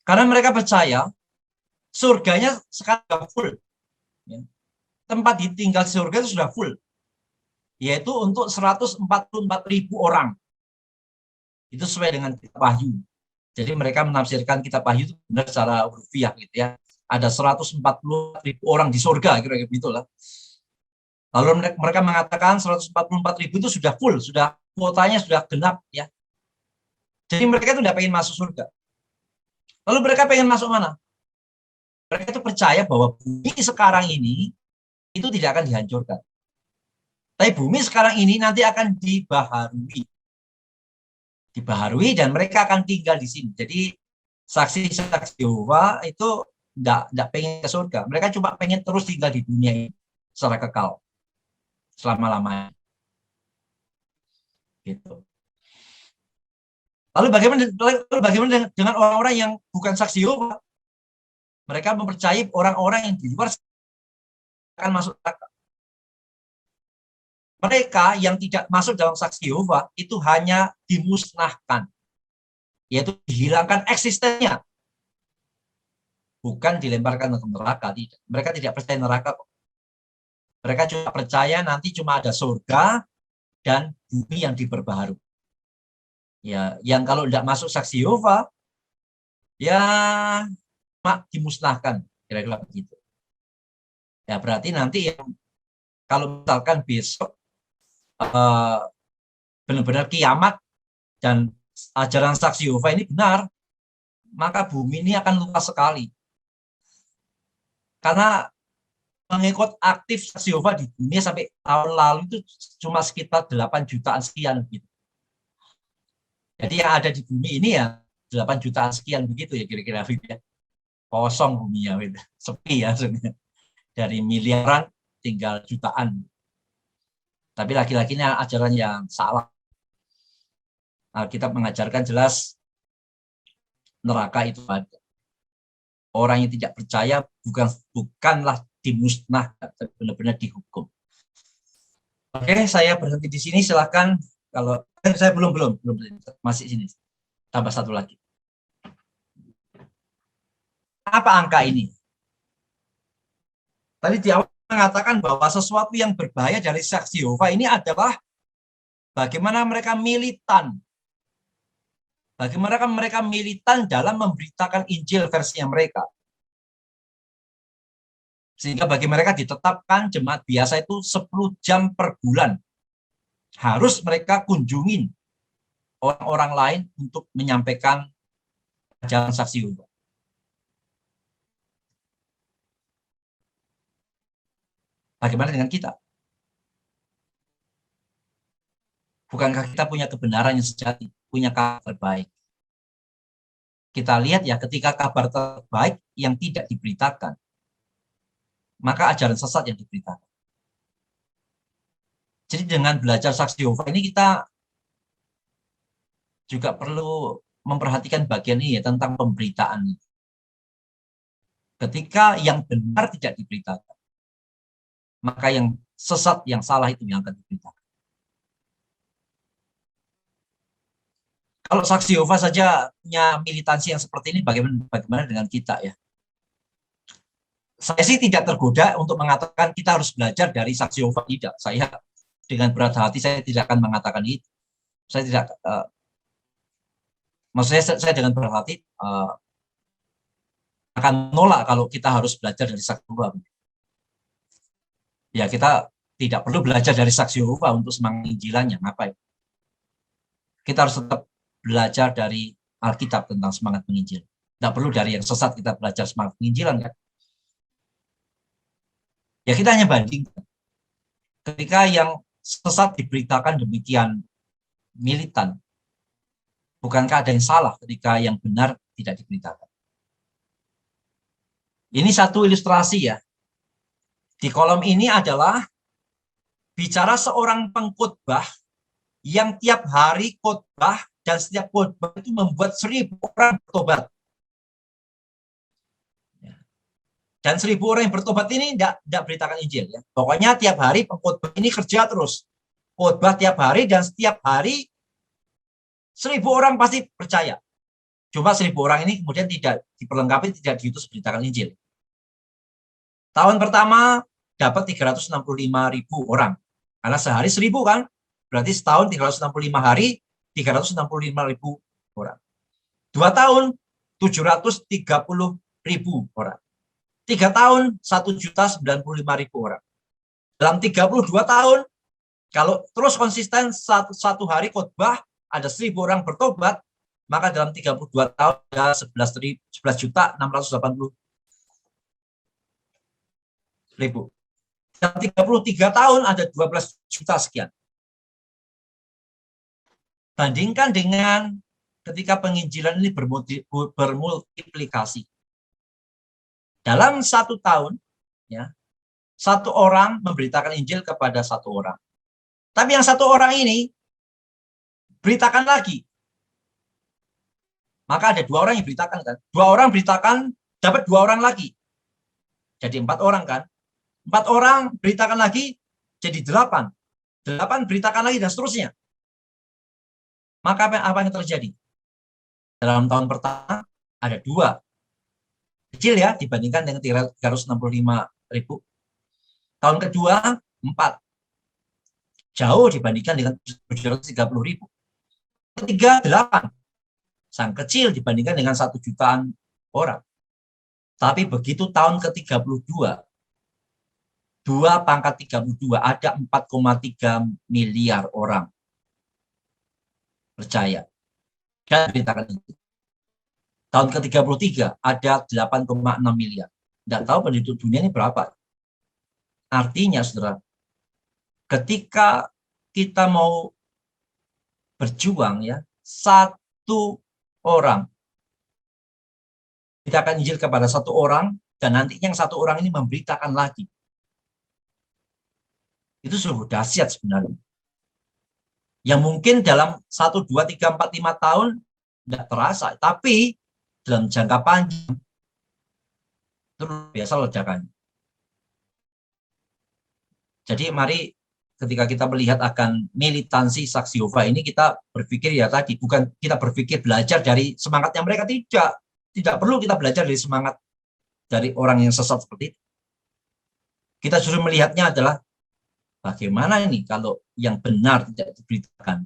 karena mereka percaya surganya sekarang sudah full. Tempat tinggal surga itu sudah full, yaitu untuk 144.000 orang. Itu sesuai dengan kitab Wahyu. Jadi mereka menafsirkan kitab Wahyu itu benar secara urufiah gitu ya. Ada 144.000 orang di surga, kira-kira begitulah. Lalu mereka mengatakan 144.000 itu sudah full, sudah kuotanya sudah genap ya. Jadi mereka itu tidak pengen masuk surga. Lalu mereka pengen masuk mana? Mereka itu percaya bahwa bumi sekarang ini itu tidak akan dihancurkan. Tapi bumi sekarang ini nanti akan dibaharui dan mereka akan tinggal di sini. Jadi saksi-saksi Yehova itu tidak pengen ke surga. Mereka cuma pengen terus tinggal di dunia ini secara kekal selama-lamanya. Gitu. Lalu bagaimana dengan orang-orang yang bukan saksi Yehova? Mereka mempercayai orang-orang yang di luar akan masuk neraka. Mereka yang tidak masuk dalam saksi Yehova itu hanya dimusnahkan, yaitu dihilangkan eksistensinya, bukan dilemparkan ke neraka. Tidak. Mereka tidak percaya neraka. Mereka cuma percaya nanti cuma ada surga dan bumi yang diperbaharui. Ya, yang kalau tidak masuk saksi Yehova, ya dimusnahkan, kira-kira begitu. Ya berarti nanti yang kalau misalkan besok benar-benar kiamat dan ajaran saksi Yehova ini benar, maka bumi ini akan luas sekali. Karena mengikut aktif saksi Yehova di dunia sampai tahun lalu itu cuma sekitar 8 jutaan sekian gitu. Jadi yang ada di bumi ini ya 8 jutaan sekian begitu ya kira-kira ya. Kosong buminya gitu. Sepi ya sebenarnya. Dari miliaran tinggal jutaan. Tapi laki-lakinya ajaran yang salah. Alkitab mengajarkan jelas neraka itu ada. Orang yang tidak percaya bukanlah dimusnahkan, tapi benar-benar dihukum. Oke, saya berhenti di sini. Silakan. Kalau saya belum masih sini. Tambah satu lagi. Apa angka ini? Tadi di awal mengatakan bahwa sesuatu yang berbahaya dari saksi Yehova ini adalah bagaimana mereka militan Bagaimana mereka militan dalam memberitakan Injil versinya mereka. Sehingga bagi mereka ditetapkan jemaat biasa itu 10 jam per bulan. Harus mereka kunjungin orang-orang lain untuk menyampaikan ajaran saksi Yehova. Bagaimana dengan kita? Bukankah kita punya kebenaran yang sejati, punya kabar terbaik? Kita lihat ya, ketika kabar terbaik yang tidak diberitakan, maka ajaran sesat yang diberitakan. Jadi dengan belajar saksi Yehova ini kita juga perlu memperhatikan bagian ini ya, tentang pemberitaan. Ketika yang benar tidak diberitakan, maka yang sesat, yang salah itu yang akan diberitakan. Kalau saksi Yehova saja punya militansi yang seperti ini, bagaimana dengan kita ya? Saya sih tidak tergoda untuk mengatakan kita harus belajar dari saksi Yehova, tidak. Saya dengan berat hati saya tidak akan mengatakan itu. Saya tidak, maksudnya saya dengan berat hati akan nolak kalau kita harus belajar dari saksi Yehova. Ya kita tidak perlu belajar dari saksi Yehova untuk semangat Injilannya, ngapain? Kita harus tetap belajar dari Alkitab tentang semangat menginjil. Tidak perlu dari yang sesat kita belajar semangat penginjilan kan? Ya kita hanya bandingkan. Ketika yang sesat diberitakan demikian militan, bukankah ada yang salah ketika yang benar tidak diberitakan? Ini satu ilustrasi ya. Di kolom ini adalah bicara seorang pengkhotbah yang tiap hari khotbah dan setiap khotbah itu membuat 1.000 orang bertobat. Dan 1.000 orang yang bertobat ini tidak beritakan Injil ya. Pokoknya tiap hari pengkhotbah ini kerja terus. Khotbah tiap hari dan setiap hari 1.000 orang pasti percaya. Cuma 1.000 orang ini kemudian tidak diperlengkapi, tidak diutus beritakan Injil. Tahun pertama dapat 365.000 orang. Karena sehari 1.000 kan. Berarti setahun 365 hari, 365.000 orang. 2 tahun, 730.000 orang. 3 tahun, 1.095.000 orang. Dalam 32 tahun, kalau terus konsisten satu hari khotbah, ada 1.000 orang bertobat, maka dalam 32 tahun ada 11.680.000. Dalam 33 tahun ada 12 juta sekian. Bandingkan dengan ketika penginjilan ini bermultiplikasi. Dalam 1 tahun, ya, 1 orang memberitakan Injil kepada 1 orang. Tapi yang 1 orang ini beritakan lagi. Maka ada 2 orang yang beritakan kan. 2 orang beritakan, dapat 2 orang lagi. Jadi 4 orang kan. 4 orang beritakan lagi, jadi 8. 8 beritakan lagi dan seterusnya. Maka apa yang terjadi? Dalam tahun pertama ada 2. Kecil ya dibandingkan dengan 365.000. Tahun kedua 4. Jauh dibandingkan dengan 730.000. Ketiga 8. Sang kecil dibandingkan dengan 1 jutaan orang. Tapi begitu tahun ke-32, 2 pangkat 32 ada 4,3 miliar orang percaya dan beritakan itu. Tahun ke-33 ada 8,6 miliar. Tidak tahu penduduk dunia ini berapa. Artinya, saudara, ketika kita mau berjuang ya, 1 orang beritakan Injil kepada 1 orang dan nantinya yang 1 orang ini memberitakan lagi. Itu sungguh dahsyat sebenarnya. Yang mungkin dalam 1, 2, 3, 4, 5 tahun tidak terasa, tapi dalam jangka panjang itu biasa ledakannya. Jadi mari ketika kita melihat akan militansi saksi Yehova ini, kita berpikir ya tadi, bukan kita berpikir belajar dari semangatnya mereka, tidak perlu kita belajar dari semangat dari orang yang sesat seperti itu. Kita justru melihatnya adalah bagaimana ini kalau yang benar tidak diberitakan.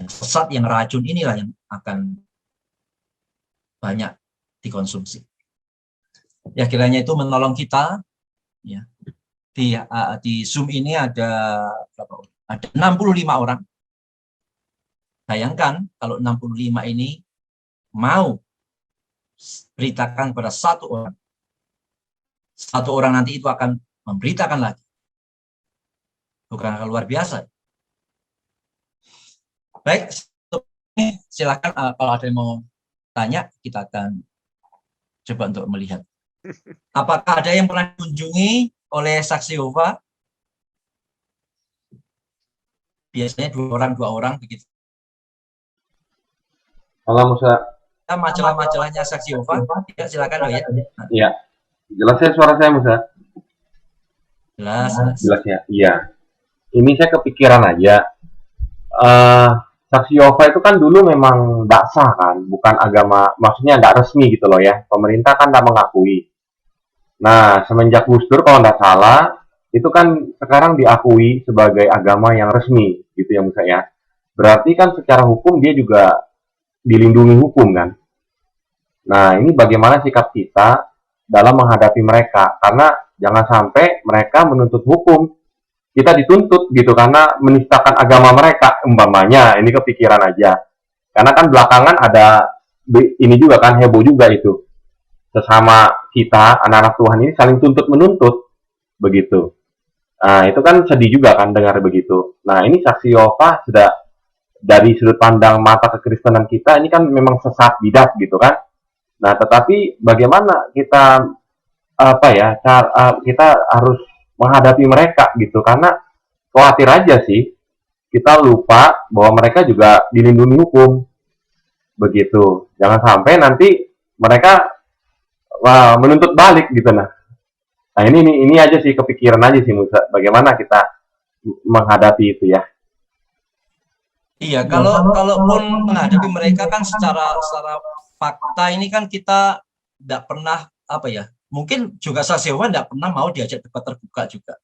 Yang sesat, yang racun inilah yang akan banyak dikonsumsi. Ya kiranya itu menolong kita. Ya. Di Zoom ini ada berapa? Ada 65 orang. Bayangkan kalau 65 ini mau beritakan kepada satu orang. Satu orang nanti itu akan memberitakan lagi. Bukan luar biasa. Baik, silakan kalau ada yang mau tanya, kita akan coba untuk melihat. Apakah ada yang pernah dikunjungi oleh saksi Yehova? Biasanya dua orang begitu. Halo Musa. Majalah-majalahnya saksi Yehova, ya, silakan ya. Iya, jelas ya suara saya Musa? Jelas. Jelas ya. Iya. Ini saya kepikiran aja. Saksi Yehova itu kan dulu memang nggak sah kan, bukan agama, maksudnya nggak resmi gitu loh ya. Pemerintah kan nggak mengakui. Nah, semenjak Gus Dur kalau nggak salah, itu kan sekarang diakui sebagai agama yang resmi gitu ya Musa ya. Berarti kan secara hukum dia juga dilindungi hukum kan. Nah, ini bagaimana sikap kita dalam menghadapi mereka, karena jangan sampai mereka menuntut hukum, kita dituntut gitu karena menistakan agama mereka, umpamanya. Ini kepikiran aja, karena kan belakangan ada ini juga kan, heboh juga itu, sesama kita anak-anak Tuhan ini saling tuntut menuntut begitu. Nah, itu kan sedih juga kan dengar begitu. Nah, ini saksi Yehova sudah dari sudut pandang mata kekristenan kita ini kan memang sesat bidat gitu kan. Nah, tetapi bagaimana kita kita harus menghadapi mereka gitu, karena khawatir aja sih kita lupa bahwa mereka juga dilindungi hukum begitu. Jangan sampai nanti mereka menuntut balik gitu. Nah ini aja sih, kepikiran aja sih Musa, bagaimana kita menghadapi itu ya. Iya, kalaupun menghadapi mereka kan secara fakta ini kan kita tidak pernah mungkin juga saksi Yehova tidak pernah mau diajak debat terbuka juga.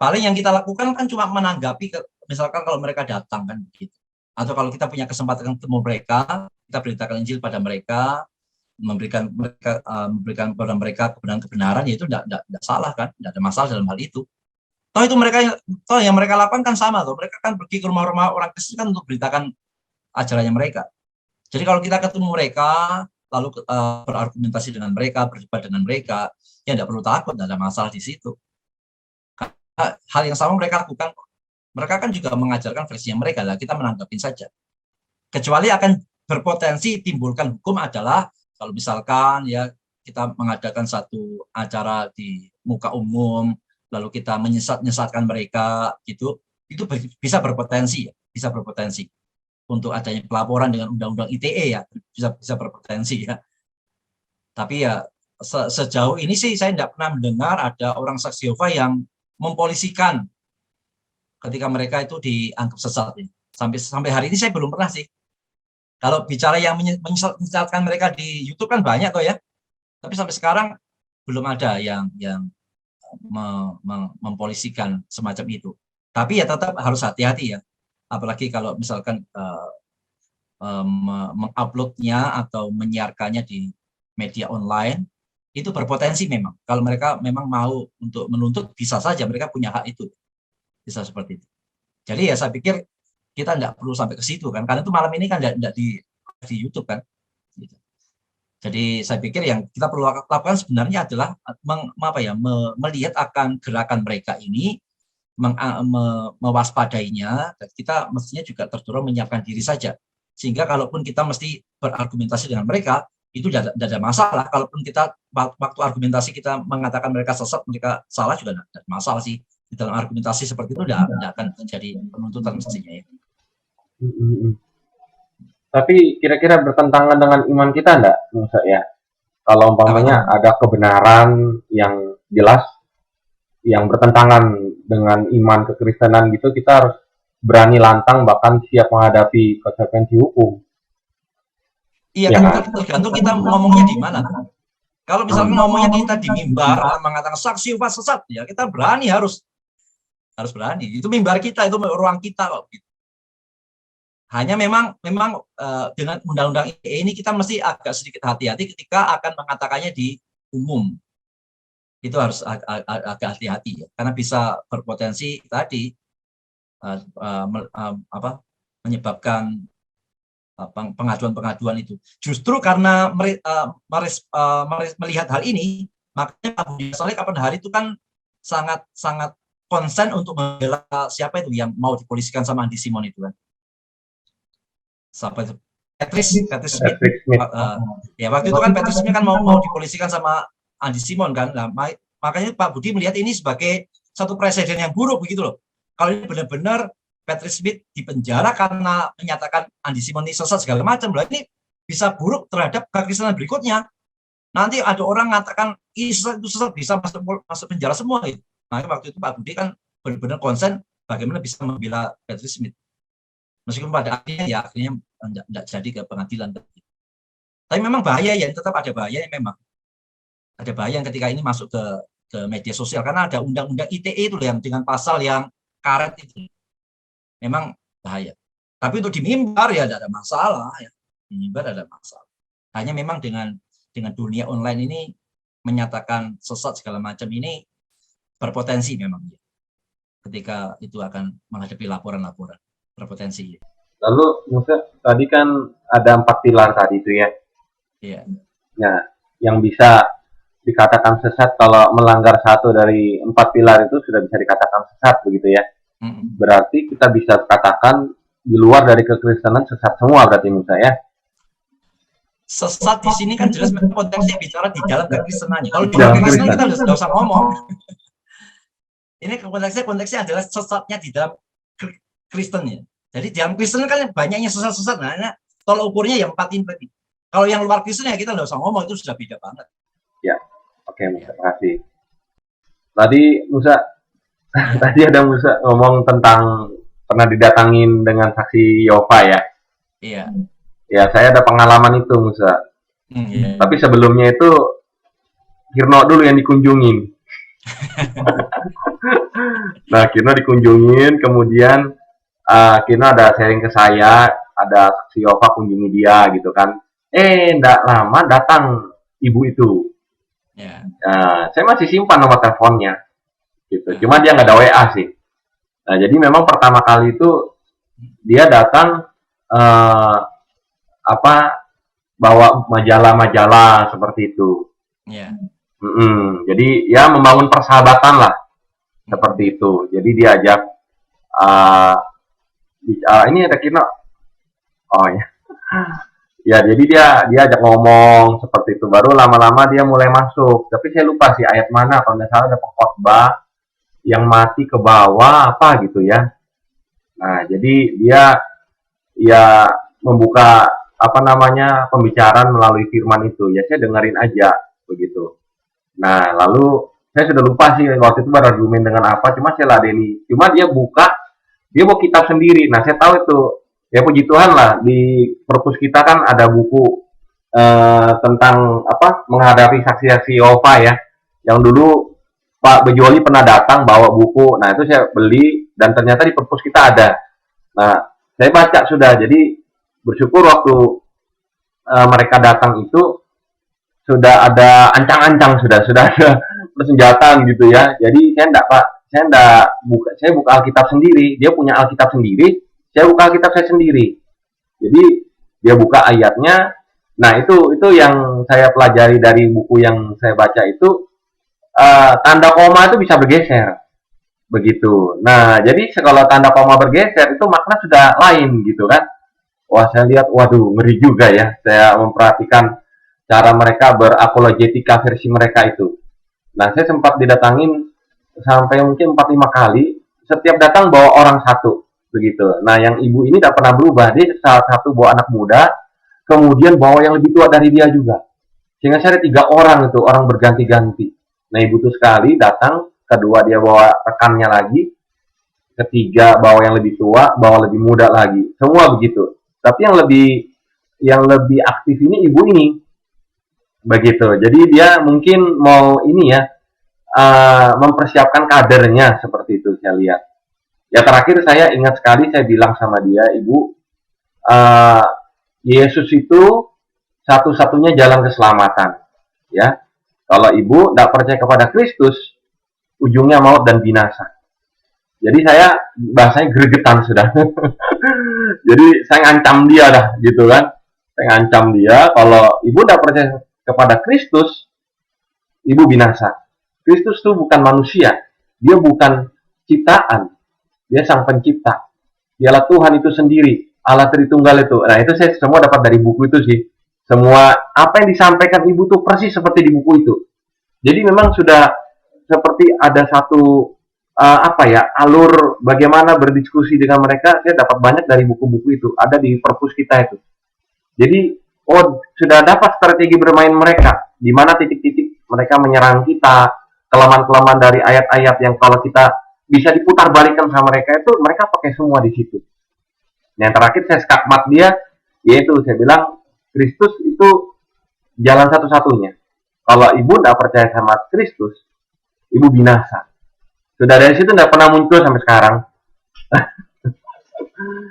Paling yang kita lakukan kan cuma menanggapi, misalkan kalau mereka datang kan begitu. Atau kalau kita punya kesempatan ketemu mereka, kita beritakan Injil pada mereka, memberikan kepada mereka kebenaran, yaitu tidak salah kan, tidak ada masalah dalam hal itu. Toh yang mereka lakukan kan sama tuh. Mereka kan pergi ke rumah-rumah orang Kristen kan untuk beritakan ajarannya mereka. Jadi kalau kita ketemu mereka, lalu berargumentasi dengan mereka, berdebat dengan mereka, ya tidak perlu takut, tidak ada masalah di situ. Hal yang sama mereka lakukan. Mereka kan juga mengajarkan versinya mereka, lah kita menanggapi saja. Kecuali akan berpotensi timbulkan hukum adalah kalau misalkan ya kita mengadakan satu acara di muka umum, lalu kita menyesatkan mereka gitu, itu bisa berpotensi untuk adanya pelaporan dengan undang-undang ITE ya, bisa berpotensi ya. Tapi ya sejauh ini sih saya tidak pernah mendengar ada orang saksi Yehova yang mempolisikan ketika mereka itu dianggap sesat. Sampai hari ini saya belum pernah sih. Kalau bicara yang menyesatkan mereka di YouTube kan banyak kok ya. Tapi sampai sekarang belum ada yang mempolisikan semacam itu. Tapi ya tetap harus hati-hati ya. Apalagi kalau misalkan menguploadnya atau menyiarkannya di media online, itu berpotensi memang. Kalau mereka memang mau untuk menuntut, bisa saja mereka punya hak itu. Bisa seperti itu. Jadi ya saya pikir kita tidak perlu sampai ke situ kan, karena itu malam ini kan tidak di YouTube kan. Jadi saya pikir yang kita perlu lakukan sebenarnya adalah melihat akan gerakan mereka ini, mewaspadainya, dan kita mestinya juga terdorong menyiapkan diri saja. Sehingga kalaupun kita mesti berargumentasi dengan mereka, itu tidak ada masalah. Kalaupun kita waktu argumentasi kita mengatakan mereka sesat, mereka salah, juga tidak ada masalah sih. Di dalam argumentasi seperti itu tidak akan terjadi penuntutan mestinya ya. Tapi kira-kira bertentangan dengan iman kita enggak, Musa ya? Kalau umpamanya ada kebenaran yang jelas yang bertentangan dengan iman kekristenan gitu, kita harus berani lantang, bahkan siap menghadapi konsekuensi hukum. Iya ya kan, tergantung kita ngomongnya di mana. Kalau misalnya ngomongnya kita di mimbar mengatakan saksi Yehova sesat, ya kita berani, harus berani. Itu mimbar kita, itu ruang kita kok. Hanya memang dengan undang-undang ITE ini kita mesti agak sedikit hati-hati ketika akan mengatakannya di umum. Itu harus agak hati-hati ya, karena bisa berpotensi tadi menyebabkan pengaduan-pengaduan itu. Justru karena melihat hal ini, makanya Pak Budi Soleh kapan hari itu kan sangat konsen untuk membela siapa itu yang mau dipolisikan sama Andi Simon itu kan. Siapa itu? Patrice Smith. Ya waktu itu kan Patrice Smith kan mau dipolisikan sama Andi Simon kan. Nah, makanya Pak Budi melihat ini sebagai satu presiden yang buruk begitu loh. Kalau ini benar-benar Patrice Smith dipenjara karena menyatakan Andi Simon ini sesat segala macam, loh ini bisa buruk terhadap kekristenan berikutnya. Nanti ada orang mengatakan itu sesat bisa masuk penjara semua gitu. Nah, waktu itu Pak Budi kan benar-benar konsen bagaimana bisa membela Patrice Smith. Meskipun pada akhirnya ya akhirnya tidak jadi ke pengadilan. Tapi memang bahaya ya, tetap ada bahaya memang. Ada bahaya ketika ini masuk ke media sosial karena ada undang-undang ITE itu yang dengan pasal yang karet itu. Memang bahaya. Tapi untuk di mimbar ya tidak ada masalah ya. Di mimbar ada masalah. Hanya memang dengan dunia online ini menyatakan sesat segala macam ini berpotensi memang ya. Ketika itu akan menghadapi laporan-laporan berpotensi. Lalu maksudnya tadi kan ada 4 pilar tadi itu ya. Iya. Nah, yang bisa dikatakan sesat kalau melanggar satu dari 4 pilar itu sudah bisa dikatakan sesat begitu ya. Berarti kita bisa katakan di luar dari kekristenan sesat semua berarti menurut saya. Sesat di sini kan jelas konteksnya bicara di dalam kekristenannya. Kalau di dalam kekristenan kita sudah usah ngomong. Ini konteksnya adalah sesatnya di dalam Kristen ya. Jadi dalam Kristen kan banyaknya sesat-sesat. Nah, tolak ukurnya yang 4 ini tadi. Kalau yang luar Kristen ya kita nggak usah ngomong, itu sudah beda banget. Ya, oke, Musa, terima kasih. Tadi Musa, tadi ada Musa ngomong tentang pernah didatangin dengan saksi Yehova ya. Iya. Ya, saya ada pengalaman itu Musa. Iya. Tapi sebelumnya itu Kirno dulu yang dikunjungin. Nah, Kirno dikunjungin, kemudian Kirno ada sharing ke saya, ada saksi Yehova kunjungi dia gitu kan. Nggak lama datang ibu itu. Ya. Nah, saya masih simpan nomor teleponnya, gitu. Cuma dia nggak ada WA sih. Nah, jadi memang pertama kali itu dia datang bawa majalah-majalah seperti itu. Ya. Jadi ya membangun persahabatan lah seperti itu. Jadi diajak ini ada Kino. Oh ya. Ya, jadi dia ajak ngomong seperti itu. Baru lama-lama dia mulai masuk. Tapi saya lupa sih ayat mana. Kalau nggak salah ada pengkhotbah yang mati ke bawah apa gitu ya. Nah, jadi dia ya membuka pembicaraan melalui firman itu. Ya saya dengerin aja begitu. Nah, lalu saya sudah lupa sih waktu itu berargumen dengan apa. Cuma saya ladeni. Cuma dia bawa kitab sendiri. Nah, saya tahu itu. Ya puji Tuhan lah, di perpus kita kan ada buku tentang menghadapi saksi-saksi Yehova ya. Yang dulu Pak Bejoli pernah datang bawa buku. Nah, itu saya beli dan ternyata di perpus kita ada. Nah, saya baca sudah. Jadi bersyukur waktu mereka datang itu sudah ada ancang-ancang, sudah ada persenjataan gitu ya. Jadi saya buka Alkitab sendiri. Dia punya Alkitab sendiri. Saya buka Alkitab saya sendiri. Jadi dia buka ayatnya. Nah, itu yang saya pelajari dari buku yang saya baca itu, tanda koma itu bisa bergeser. Begitu. Nah, jadi kalau tanda koma bergeser itu makna sudah lain gitu kan. Wah, saya lihat, waduh, ngeri juga ya. Saya memperhatikan cara mereka berapologetika versi mereka itu. Nah, saya sempat didatangin sampai mungkin 4-5 kali. Setiap datang bawa orang satu. Begitu. Nah, yang ibu ini tidak pernah berubah. Dia salah satu bawa anak muda, kemudian bawa yang lebih tua dari dia juga. Sehingga saya ada 3 orang itu, orang berganti-ganti. Nah, ibu itu sekali datang, kedua dia bawa rekannya lagi, ketiga bawa yang lebih tua, bawa lebih muda lagi. Semua begitu. Tapi yang lebih aktif ini ibu ini. Begitu. Jadi dia mungkin mau ini ya, mempersiapkan kadernya seperti itu saya lihat. Ya terakhir saya ingat sekali saya bilang sama dia, Ibu, eh, Yesus itu satu-satunya jalan keselamatan. Ya, kalau ibu tidak percaya kepada Kristus, ujungnya maut dan binasa. Jadi saya bahasanya gregetan sudah. Jadi saya ngancam dia dah, gitu kan. Saya ngancam dia kalau ibu tidak percaya kepada Kristus, ibu binasa. Kristus itu bukan manusia, dia bukan ciptaan, dia sang pencipta. Dialah Tuhan itu sendiri, Allah Tritunggal itu. Nah, itu saya semua dapat dari buku itu sih. Semua apa yang disampaikan ibu tuh persis seperti di buku itu. Jadi memang sudah seperti ada satu apa ya, alur bagaimana berdiskusi dengan mereka. Saya dapat banyak dari buku-buku itu, ada di perpus kita itu. Jadi sudah dapat strategi bermain mereka, di mana titik-titik mereka menyerang kita, kelemahan-kelemahan dari ayat-ayat yang kalau kita bisa diputar balikan sama mereka, itu mereka pakai semua di situ. Yang terakhir saya skakmat dia, yaitu saya bilang Kristus itu jalan satu-satunya. Kalau ibu tidak percaya sama Kristus, ibu binasa. Sudah dari situ tidak pernah muncul sampai sekarang.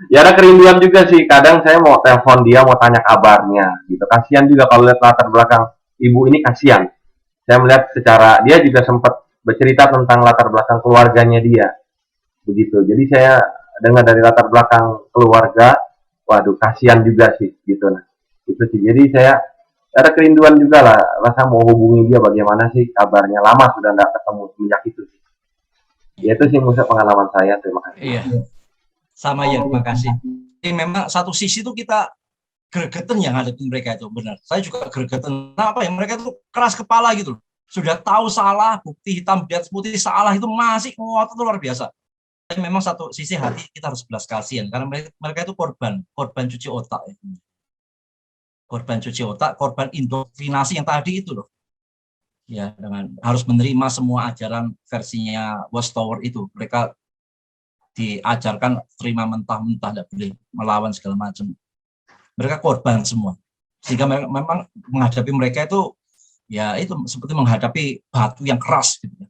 Ya ada kerinduan juga sih. Kadang saya mau telepon dia, mau tanya kabarnya. Gitu. Kasihan juga kalau lihat latar belakang ibu ini, kasihan. Saya melihat secara dia juga sempat bercerita tentang latar belakang keluarganya dia. Begitu. Jadi saya dengar dari latar belakang keluarga, waduh kasihan juga sih. Gitu nah. Itu sih. Jadi saya ada kerinduan juga lah. Rasa mau hubungi dia bagaimana sih kabarnya. Lama sudah tidak ketemu semenjak itu. Ya itu sih Musa pengalaman saya. Terima kasih. Iya. Sama ya, terima kasih. Jadi memang satu sisi itu kita gregetan yang hadapin mereka itu, benar. Saya juga gregetan. Apa ya, mereka itu keras kepala gitu. Sudah tahu salah, bukti hitam di atas putih salah, itu masih ngotot itu luar biasa. Tapi memang satu sisi hati kita harus belas kasihan, karena mereka itu korban cuci otak. Korban cuci otak, korban indoktrinasi yang tadi itu loh. Ya, dengan harus menerima semua ajaran versinya Watchtower itu. Mereka diajarkan terima mentah-mentah, tidak boleh melawan segala macam. Mereka korban semua, sehingga memang menghadapi mereka itu ya itu seperti menghadapi batu yang keras gitu.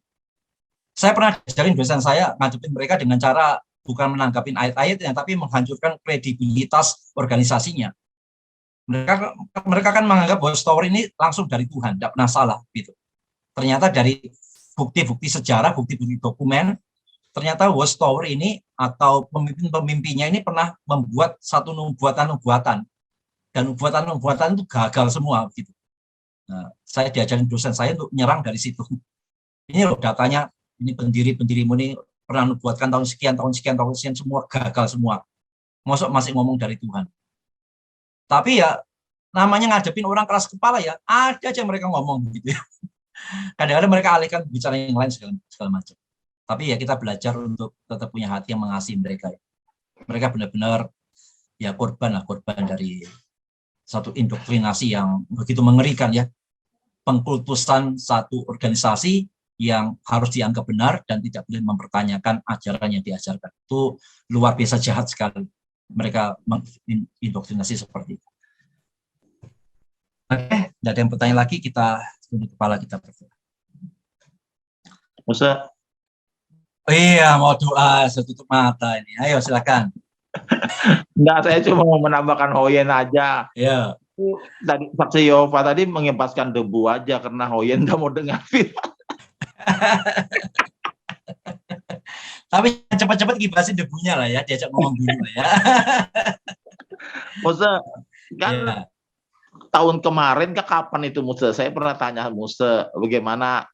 Saya pernah diajarin dosen saya ngadepin mereka dengan cara bukan menanggapin ayat-ayatnya, tapi menghancurkan kredibilitas organisasinya. Mereka kan menganggap bahwa story ini langsung dari Tuhan, tidak pernah salah gitu. Ternyata dari bukti-bukti sejarah, bukti-bukti dokumen, ternyata Watchtower ini atau pemimpin-pemimpinnya ini pernah membuat satu nubuatan-nubuatan, dan nubuatan-nubuatan itu gagal semua gitu. Nah, saya diajarin dosen saya untuk nyerang dari situ. Ini loh datanya, ini pendiri-pendirimu ini pernah nubuatkan tahun sekian, semua gagal semua. Masuk masih ngomong dari Tuhan. Tapi ya namanya ngadepin orang keras kepala ya, ada aja mereka ngomong gitu ya. Kadang-kadang mereka alihkan bicara yang lain segala macam. Tapi ya kita belajar untuk tetap punya hati yang mengasihi mereka. Mereka benar-benar ya korban dari satu indoktrinasi yang begitu mengerikan ya. Pengkultusan satu organisasi yang harus dianggap benar dan tidak boleh mempertanyakan ajaran yang diajarkan. Itu luar biasa jahat sekali. Mereka mengindoktrinasi seperti itu. Oke, tidak ada yang bertanya lagi, kita tunduk kepala kita berdoa. Musa. Iya, mau doa, saya tutup mata ini. Ayo, silakan. Enggak, saya cuma mau menambahkan Hoyen aja. Ya. Tadi Saksi Yehova tadi mengempaskan debu aja karena Hoyen nggak mau dengar firman. Tapi cepat-cepat kibasin debunya lah ya, diajak ngomong dulu lah ya. Musa, kan Ya. tahun kemarin kapan itu Musa? Saya pernah tanya Musa bagaimana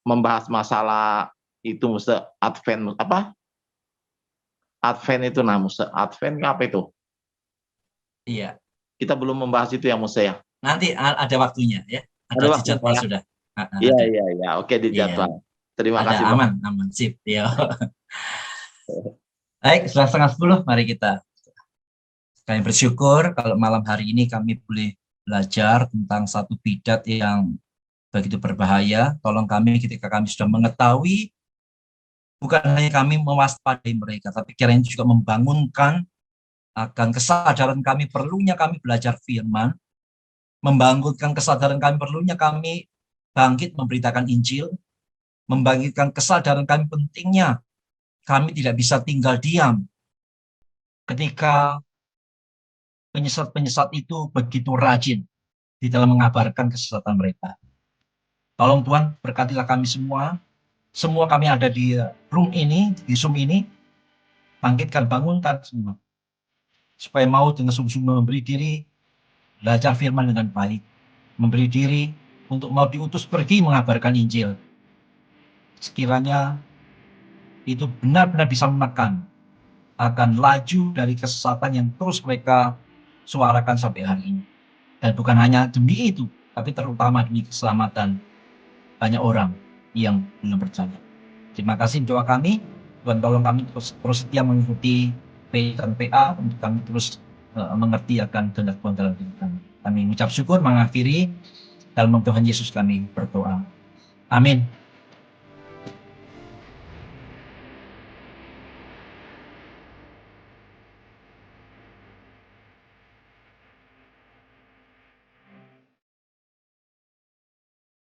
membahas masalah itu Musa Advent apa? Advent itu nah Musa. Advent apa itu? Iya. Kita belum membahas itu ya Musa ya. Nanti ada waktunya ya. Ada di jadwal sudah. Iya. Oke, di jadwal. Terima kasih. Aman, sip. Ya. Baik, sudah 9:30, mari kita. Kami bersyukur kalau malam hari ini kami boleh belajar tentang satu bidat yang begitu berbahaya. Tolong kami ketika kami sudah mengetahui, bukan hanya kami mewaspadai mereka, tapi kiranya juga membangunkan akan kesadaran kami perlunya kami belajar firman, membangunkan kesadaran kami perlunya kami bangkit memberitakan Injil, membangkitkan kesadaran kami pentingnya kami tidak bisa tinggal diam ketika penyesat-penyesat itu begitu rajin di dalam mengabarkan kesesatan mereka. Tolong Tuhan, berkatilah kami semua. Semua kami ada di room ini, di Zoom ini, bangkitkan, bangunkan semua. Supaya mau dengan sungguh-sungguh memberi diri, belajar firman dengan baik. Memberi diri untuk mau diutus pergi mengabarkan Injil. Sekiranya itu benar-benar bisa menekan akan laju dari kesesatan yang terus mereka suarakan sampai hari ini. Dan bukan hanya demi itu, tapi terutama demi keselamatan banyak orang yang belum percaya. Terima kasih doa kami. Tuhan tolong kami terus setia mengikuti P dan PA untuk kami terus mengerti akan kehendak Tuhan dalam hidup kami. Kami mengucap syukur mengakhiri dalam nama Tuhan Yesus kami berdoa. Amin.